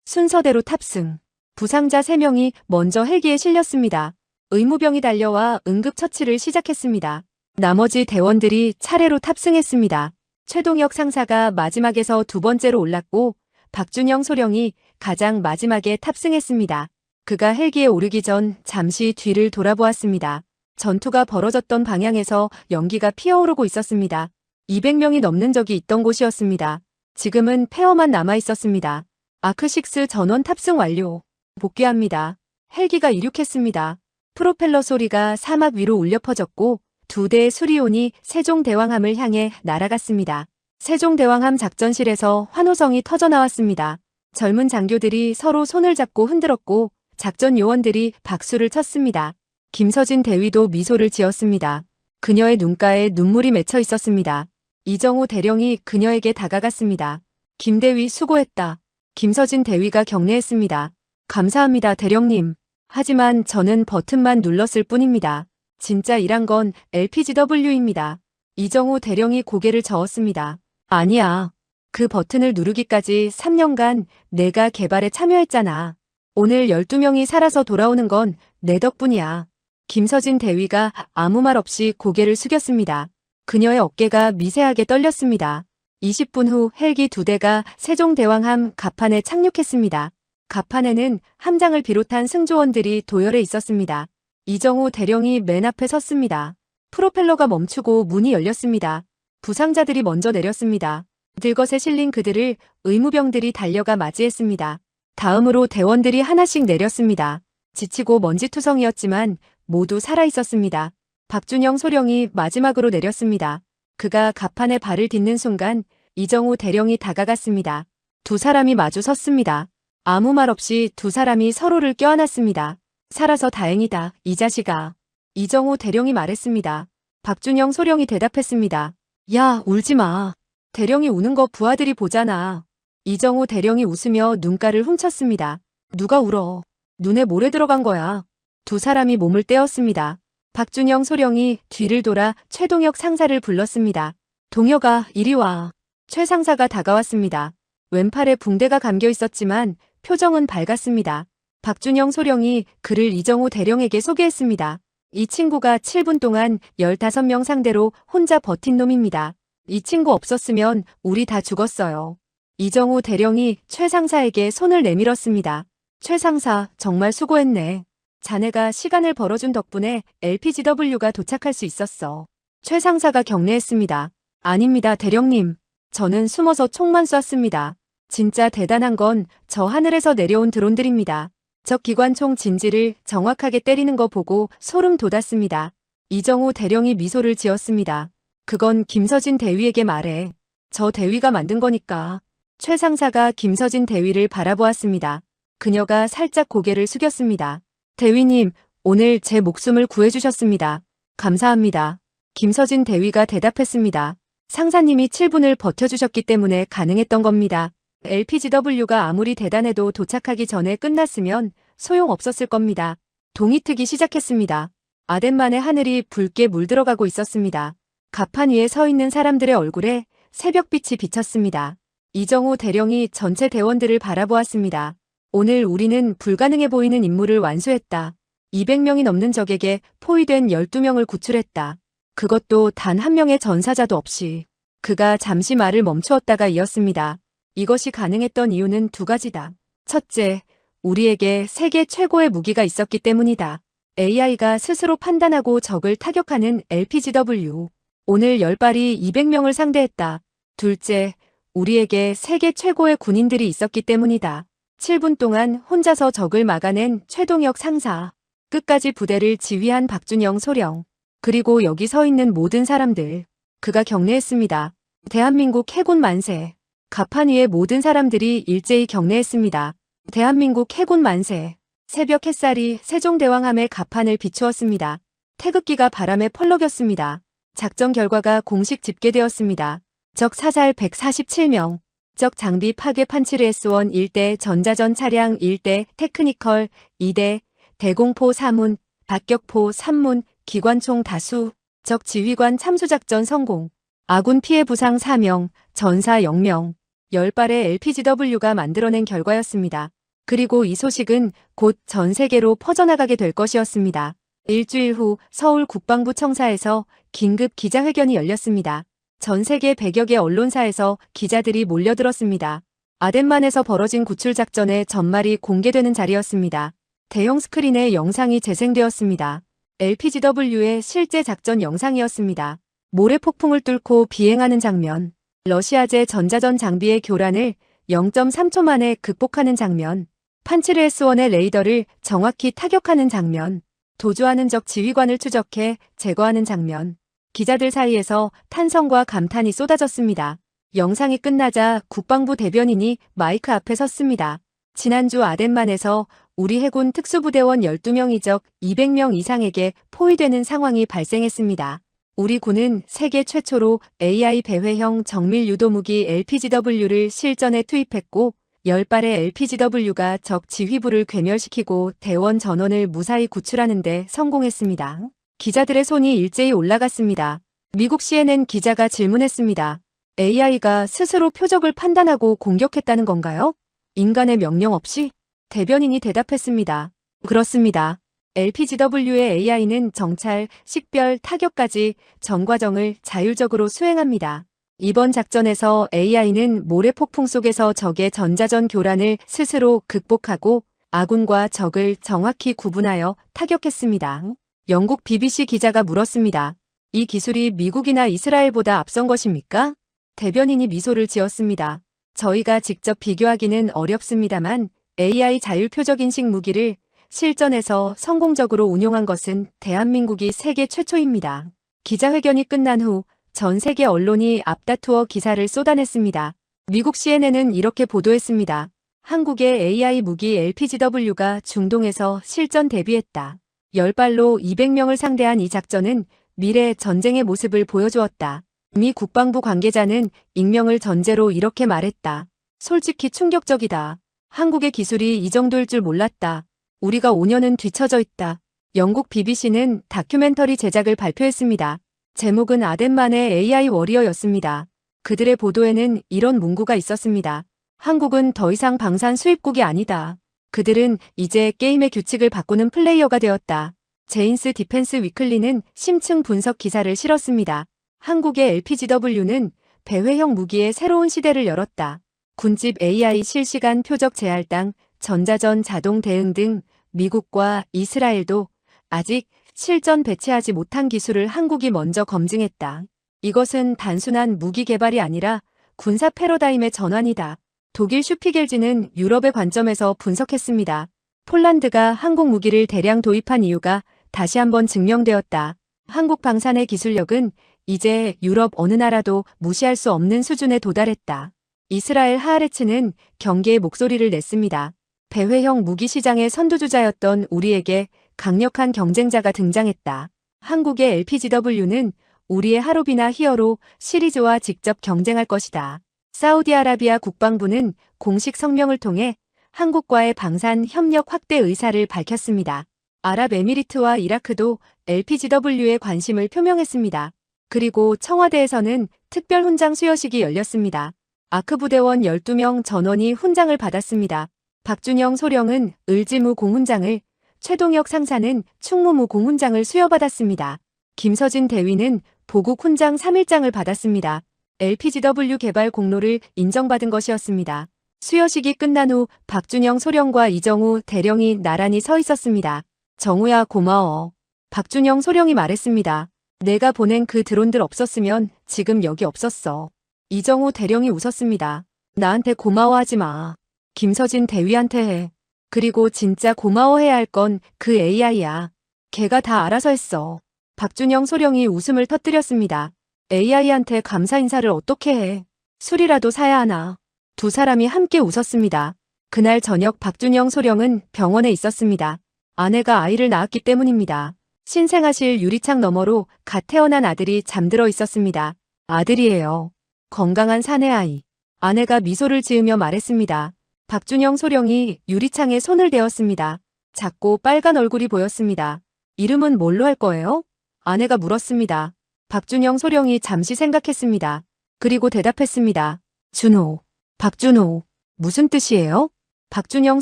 순서대로 탑승. 부상자 3명이 먼저 헬기에 실렸습니다. 의무병이 달려와 응급처치를 시작했습니다. 나머지 대원들이 차례로 탑승했습니다. 최동혁 상사가 마지막에서 2번째로 올랐고 박준영 소령이 가장 마지막에 탑승했습니다. 그가 헬기에 오르기 전 잠시 뒤를 돌아보았습니다. 전투가 벌어졌던 방향에서 연기가 피어오르고 있었습니다. 200명이 넘는 적이 있던 곳이었습니다. 지금은 폐허만 남아 있었습니다. 아크6 전원 탑승 완료. 복귀합니다. 헬기가 이륙했습니다. 프로펠러 소리가 사막 위로 울려 퍼졌고 2대의 수리온이 세종대왕함을 향해 날아갔습니다. 세종대왕함 작전실에서 환호성이 터져나왔습니다. 젊은 장교들이 서로 손을 잡고 흔들었고 작전 요원들이 박수를 쳤습니다. 김서진 대위도 미소를 지었습니다. 그녀의 눈가에 눈물이 맺혀 있었습니다. 이정우 대령이 그녀에게 다가갔습니다. 김대위 수고했다. 김서진 대위가 격려했습니다. 감사합니다, 대령님. 하지만 저는 버튼만 눌렀을 뿐입니다. 진짜 일한 건 LPGW입니다. 이정우 대령이 고개를 저었습니다. 아니야. 그 버튼을 누르기까지 3년간 내가 개발에 참여했잖아. 오늘 12명이 살아서 돌아오는 건 내 덕분이야. 김서진 대위가 아무 말 없이 고개를 숙였습니다. 그녀의 어깨가 미세하게 떨렸습니다. 20분 후 헬기 2대가 세종대왕함 갑판에 착륙했습니다. 갑판에는 함장을 비롯한 승조원들이 도열해 있었습니다. 이정우 대령이 맨 앞에 섰습니다. 프로펠러가 멈추고 문이 열렸습니다. 부상자들이 먼저 내렸습니다. 들것에 실린 그들을 의무병들이 달려가 맞이했습니다. 다음으로 대원들이 하나씩 내렸습니다. 지치고 먼지투성이었지만 모두 살아있었습니다. 박준영 소령이 마지막으로 내렸습니다. 그가 갑판에 발을 딛는 순간 이정우 대령이 다가갔습니다. 2사람이 마주 섰습니다. 아무 말 없이 2사람이 서로를 껴안았습니다. 살아서 다행이다, 이 자식아. 이정우 대령이 말했습니다. 박준영 소령이 대답했습니다. 야, 울지 마. 대령이 우는 거 부하들이 보잖아. 이정우 대령이 웃으며 눈가를 훔쳤습니다. 누가 울어. 눈에 모래 들어간 거야. 2사람이 몸을 떼었습니다. 박준영 소령이 뒤를 돌아 최동혁 상사를 불렀습니다. 동혁아, 이리 와. 최 상사가 다가왔습니다. 왼팔에 붕대가 감겨 있었지만 표정은 밝았습니다. 박준영 소령이 그를 이정우 대령에게 소개했습니다. 이 친구가 7분 동안 15명 상대로 혼자 버틴 놈입니다. 이 친구 없었으면 우리 다 죽었어요. 이정우 대령이 최 상사에게 손을 내밀었습니다. 최 상사, 정말 수고했네. 자네가 시간을 벌어준 덕분에 LPGW가 도착할 수 있었어. 최 상사가 격려했습니다. 아닙니다, 대령님. 저는 숨어서 총만 쐈습니다. 진짜 대단한 건 저 하늘에서 내려온 드론들입니다. 적 기관총 진지를 정확하게 때리는 거 보고 소름 돋았습니다. 이정우 대령이 미소를 지었습니다. 그건 김서진 대위에게 말해. 저 대위가 만든 거니까. 최 상사가 김서진 대위를 바라보았습니다. 그녀가 살짝 고개를 숙였습니다. 대위님, 오늘 제 목숨을 구해주셨습니다. 감사합니다. 김서진 대위가 대답했습니다. 상사님이 7분을 버텨주셨기 때문에 가능했던 겁니다. LPGW가 아무리 대단해도 도착하기 전에 끝났으면 소용없었을 겁니다. 동이 트기 시작했습니다. 아덴만의 하늘이 붉게 물들어가고 있었습니다. 갑판 위에 서 있는 사람들의 얼굴에 새벽빛이 비쳤습니다. 이정우 대령이 전체 대원들을 바라보았습니다. 오늘 우리는 불가능해 보이는 임무를 완수했다. 200명이 넘는 적에게 포위된 12명을 구출했다. 그것도 단 한 명의 전사자도 없이. 그가 잠시 말을 멈추었다가 이었습니다. 이것이 가능했던 이유는 2가지다. 첫째, 우리에게 세계 최고의 무기가 있었기 때문이다. AI가 스스로 판단하고 적을 타격하는 LPGW. 오늘 10발이 200명을 상대했다. 둘째, 우리에게 세계 최고의 군인들이 있었기 때문이다. 7분 동안 혼자서 적을 막아낸 최동혁 상사. 끝까지 부대를 지휘한 박준영 소령. 그리고 여기 서 있는 모든 사람들. 그가 격려했습니다. 대한민국 해군 만세. 갑판 위의 모든 사람들이 일제히 격려했습니다. 대한민국 해군 만세. 새벽 햇살이 세종대왕함의 갑판을 비추었습니다. 태극기가 바람에 펄럭였습니다. 작전 결과가 공식 집계되었습니다. 적 사살 147명. 적 장비 파괴 판치르 S1 1대, 전자전 차량 1대, 테크니컬 2대, 대공포 3문, 박격포 3문, 기관총 다수, 적 지휘관 참수작전 성공. 아군 피해 부상 4명, 전사 0명, 10발의 LPGW가 만들어낸 결과였습니다. 그리고 이 소식은 곧 전 세계로 퍼져나가게 될 것이었습니다. 일주일 후 서울 국방부 청사에서 긴급 기자회견이 열렸습니다. 전 세계 100여 개 언론사에서 기자들이 몰려들었습니다. 아덴만에서 벌어진 구출 작전의 전말이 공개되는 자리였습니다. 대형 스크린에 영상이 재생되었습니다. LPGW의 실제 작전 영상이었습니다. 모래 폭풍을 뚫고 비행하는 장면, 러시아제 전자전 장비의 교란을 0.3초 만에 극복하는 장면, 판치르 S1의 레이더를 정확히 타격하는 장면, 도주하는 적 지휘관을 추적해 제거하는 장면. 기자들 사이에서 탄성과 감탄이 쏟아졌습니다. 영상이 끝나자 국방부 대변인이 마이크 앞에 섰습니다. 지난주 아덴만에서 우리 해군 특수부대원 12명이 적 200명 이상에게 포위되는 상황이 발생했습니다. 우리 군은 세계 최초로 AI 배회형 정밀 유도무기 LPGW를 실전에 투입했고 10발의 LPGW가 적 지휘부를 괴멸시키고 대원 전원을 무사히 구출하는 데 성공했습니다. 기자들의 손이 일제히 올라갔습니다. 미국 CNN 기자가 질문했습니다. AI가 스스로 표적을 판단하고 공격했다는 건가요? 인간의 명령 없이? 대변인이 대답했습니다. 그렇습니다. LPGW의 AI는 정찰, 식별, 타격까지 전 과정을 자율적으로 수행합니다. 이번 작전에서 AI는 모래폭풍 속에서 적의 전자전 교란을 스스로 극복하고 아군과 적을 정확히 구분하여 타격했습니다. 영국 BBC 기자가 물었습니다. 이 기술이 미국이나 이스라엘보다 앞선 것입니까? 대변인이 미소를 지었습니다. 저희가 직접 비교하기는 어렵습니다만 AI 자율표적인식 무기를 실전에서 성공적으로 운용한 것은 대한민국이 세계 최초입니다. 기자회견이 끝난 후 전 세계 언론이 앞다투어 기사를 쏟아냈습니다. 미국 CNN은 이렇게 보도했습니다. 한국의 AI 무기 LPGW가 중동에서 실전 데뷔했다. 10발로 200명을 상대한 이 작전은 미래 전쟁의 모습을 보여주었다. 미 국방부 관계자는 익명을 전제로 이렇게 말했다. 솔직히 충격적이다. 한국의 기술이 이 정도일 줄 몰랐다. 우리가 5년은 뒤처져 있다. 영국 BBC는 다큐멘터리 제작을 발표했습니다. 제목은 아덴만의 AI 워리어였습니다. 그들의 보도에는 이런 문구가 있었습니다. 한국은 더 이상 방산 수입국이 아니다. 그들은 이제 게임의 규칙을 바꾸는 플레이어가 되었다. 제인스 디펜스 위클리는 심층 분석 기사를 실었습니다. 한국의 LPGW는 배회형 무기의 새로운 시대를 열었다. 군집 AI 실시간 표적 재할당, 전자전 자동 대응 등 미국과 이스라엘도 아직 실전 배치하지 못한 기술을 한국이 먼저 검증했다. 이것은 단순한 무기 개발이 아니라 군사 패러다임의 전환이다. 독일 슈피겔지는 유럽의 관점에서 분석했습니다. 폴란드가 한국 무기를 대량 도입한 이유가 다시 한번 증명되었다. 한국 방산의 기술력은 이제 유럽 어느 나라도 무시할 수 없는 수준에 도달했다. 이스라엘 하아레츠는 경계의 목소리를 냈습니다. 배회형 무기 시장의 선두주자였던 우리에게 강력한 경쟁자가 등장했다. 한국의 LPGW는 우리의 하루비나 히어로 시리즈와 직접 경쟁할 것이다. 사우디아라비아 국방부는 공식 성명을 통해 한국과의 방산 협력 확대 의사를 밝혔습니다. 아랍에미리트와 이라크도 LPGW에 관심을 표명했습니다. 그리고 청와대에서는 특별 훈장 수여식이 열렸습니다. 아크부대원 12명 전원이 훈장을 받았습니다. 박준영 소령은 을지무 공훈장을, 최동혁 상사는 충무무 공훈장을 수여받았습니다. 김서진 대위는 보국 훈장 3일장을 받았습니다. LPGW 개발 공로를 인정받은 것이었습니다. 수여식이 끝난 후 박준영 소령과 이정우 대령이 나란히 서 있었습니다. 정우야 고마워. 박준영 소령이 말했습니다. 내가 보낸 그 드론들 없었으면 지금 여기 없었어. 이정우 대령이 웃었습니다. 나한테 고마워하지 마. 김서진 대위한테 해. 그리고 진짜 고마워해야 할 건 그 AI야. 걔가 다 알아서 했어. 박준영 소령이 웃음을 터뜨렸습니다. AI한테 감사 인사를 어떻게 해? 술이라도 사야 하나? 두 사람이 함께 웃었습니다. 그날 저녁 박준영 소령은 병원에 있었습니다. 아내가 아이를 낳았기 때문입니다. 신생아실 유리창 너머로 갓 태어난 아들이 잠들어 있었습니다. 아들이에요. 건강한 사내 아이. 아내가 미소를 지으며 말했습니다. 박준영 소령이 유리창에 손을 대었습니다. 작고 빨간 얼굴이 보였습니다. 이름은 뭘로 할 거예요? 아내가 물었습니다. 박준영 소령이 잠시 생각했습니다. 그리고 대답했습니다. 준호. 박준호. 무슨 뜻이에요? 박준영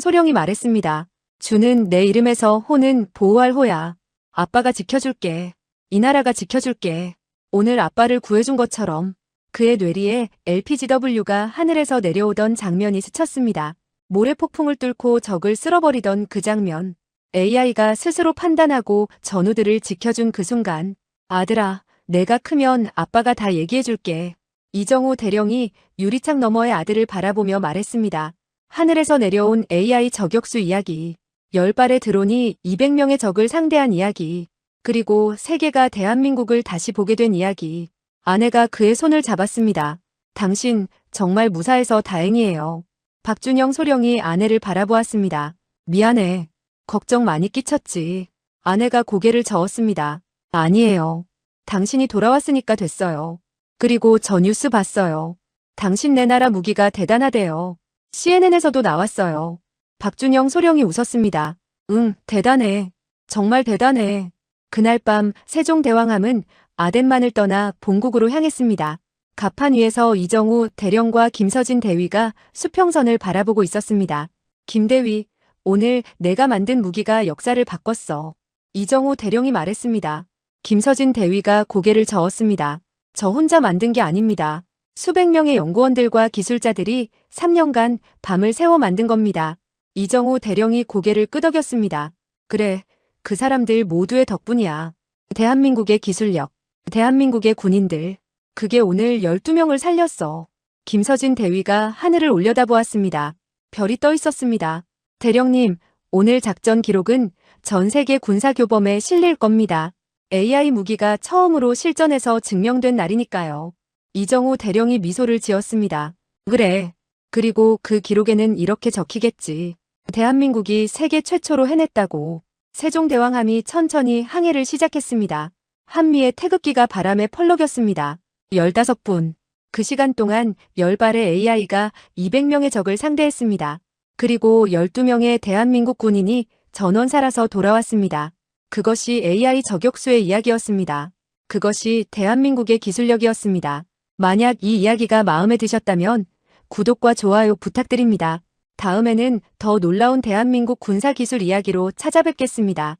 소령이 말했습니다. 준은 내 이름에서 호는 보호할 호야. 아빠가 지켜줄게. 이 나라가 지켜줄게. 오늘 아빠를 구해준 것처럼. 그의 뇌리에 LPGW가 하늘에서 내려오던 장면이 스쳤습니다. 모래폭풍을 뚫고 적을 쓸어버리던 그 장면. AI가 스스로 판단하고 전우들을 지켜준 그 순간. 아들아, 내가 크면 아빠가 다 얘기해줄게. 이정우 대령이 유리창 너머의 아들을 바라보며 말했습니다. 하늘에서 내려온 AI 저격수 이야기. 10발의 드론이 200명의 적을 상대한 이야기. 그리고 세계가 대한민국을 다시 보게 된 이야기. 아내가 그의 손을 잡았습니다. 당신 정말 무사해서 다행이에요. 박준영 소령이 아내를 바라보았습니다. 미안해. 걱정 많이 끼쳤지. 아내가 고개를 저었습니다. 아니에요. 당신이 돌아왔으니까 됐어요. 그리고 저 뉴스 봤어요. 당신 내 나라 무기가 대단하대요. CNN에서도 나왔어요. 박준영 소령이 웃었습니다. 응, 대단해. 정말 대단해. 그날 밤 세종대왕함은 아덴만을 떠나 본국으로 향했습니다. 갑판 위에서 이정우 대령과 김서진 대위가 수평선을 바라보고 있었습니다. 김대위, 오늘 내가 만든 무기가 역사를 바꿨어. 이정우 대령이 말했습니다. 김서진 대위가 고개를 저었습니다. 저 혼자 만든 게 아닙니다. 수백 명의 연구원들과 기술자들이 3년간 밤을 새워 만든 겁니다. 이정우 대령이 고개를 끄덕였습니다. 그래, 그 사람들 모두의 덕분이야. 대한민국의 기술력, 대한민국의 군인들. 그게 오늘 12명을 살렸어. 김서진 대위가 하늘을 올려다보았습니다. 별이 떠 있었습니다. 대령님, 오늘 작전 기록은 전 세계 군사교범에 실릴 겁니다. AI 무기가 처음으로 실전에서 증명된 날이니까요. 이정우 대령이 미소를 지었습니다. 그래. 그리고 그 기록에는 이렇게 적히겠지. 대한민국이 세계 최초로 해냈다고. 세종대왕함이 천천히 항해를 시작했습니다. 한미의 태극기가 바람에 펄럭였습니다. 15분. 그 시간 동안 10발의 AI가 200명의 적을 상대했습니다. 그리고 12명의 대한민국 군인이 전원 살아서 돌아왔습니다. 그것이 AI 저격수의 이야기였습니다. 그것이 대한민국의 기술력이었습니다. 만약 이 이야기가 마음에 드셨다면 구독과 좋아요 부탁드립니다. 다음에는 더 놀라운 대한민국 군사기술 이야기로 찾아뵙겠습니다.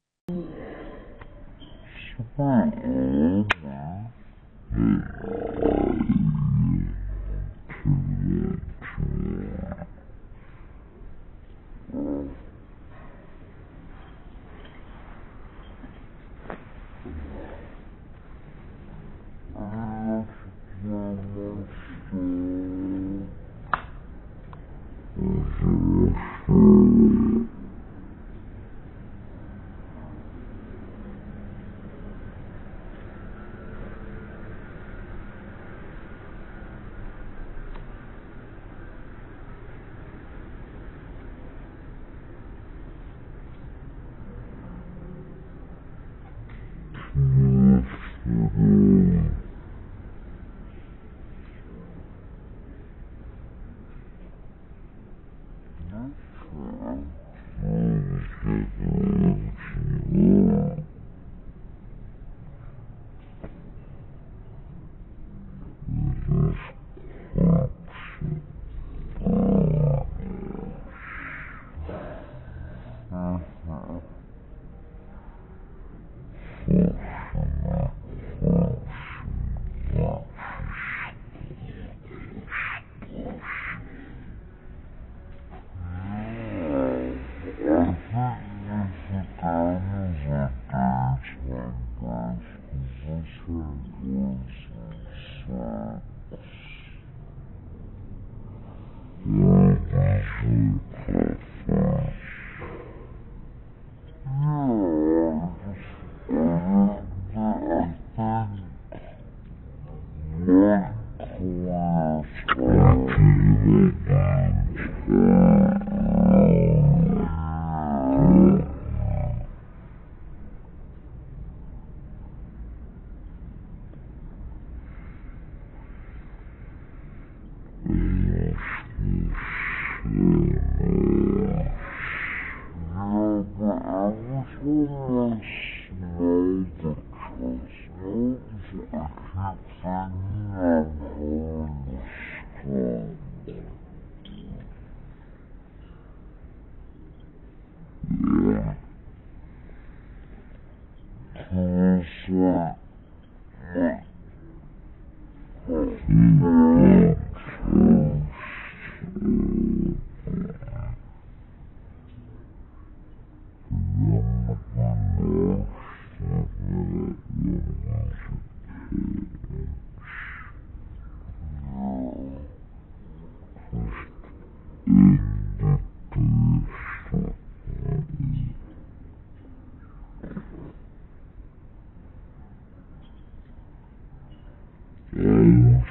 I was Yes.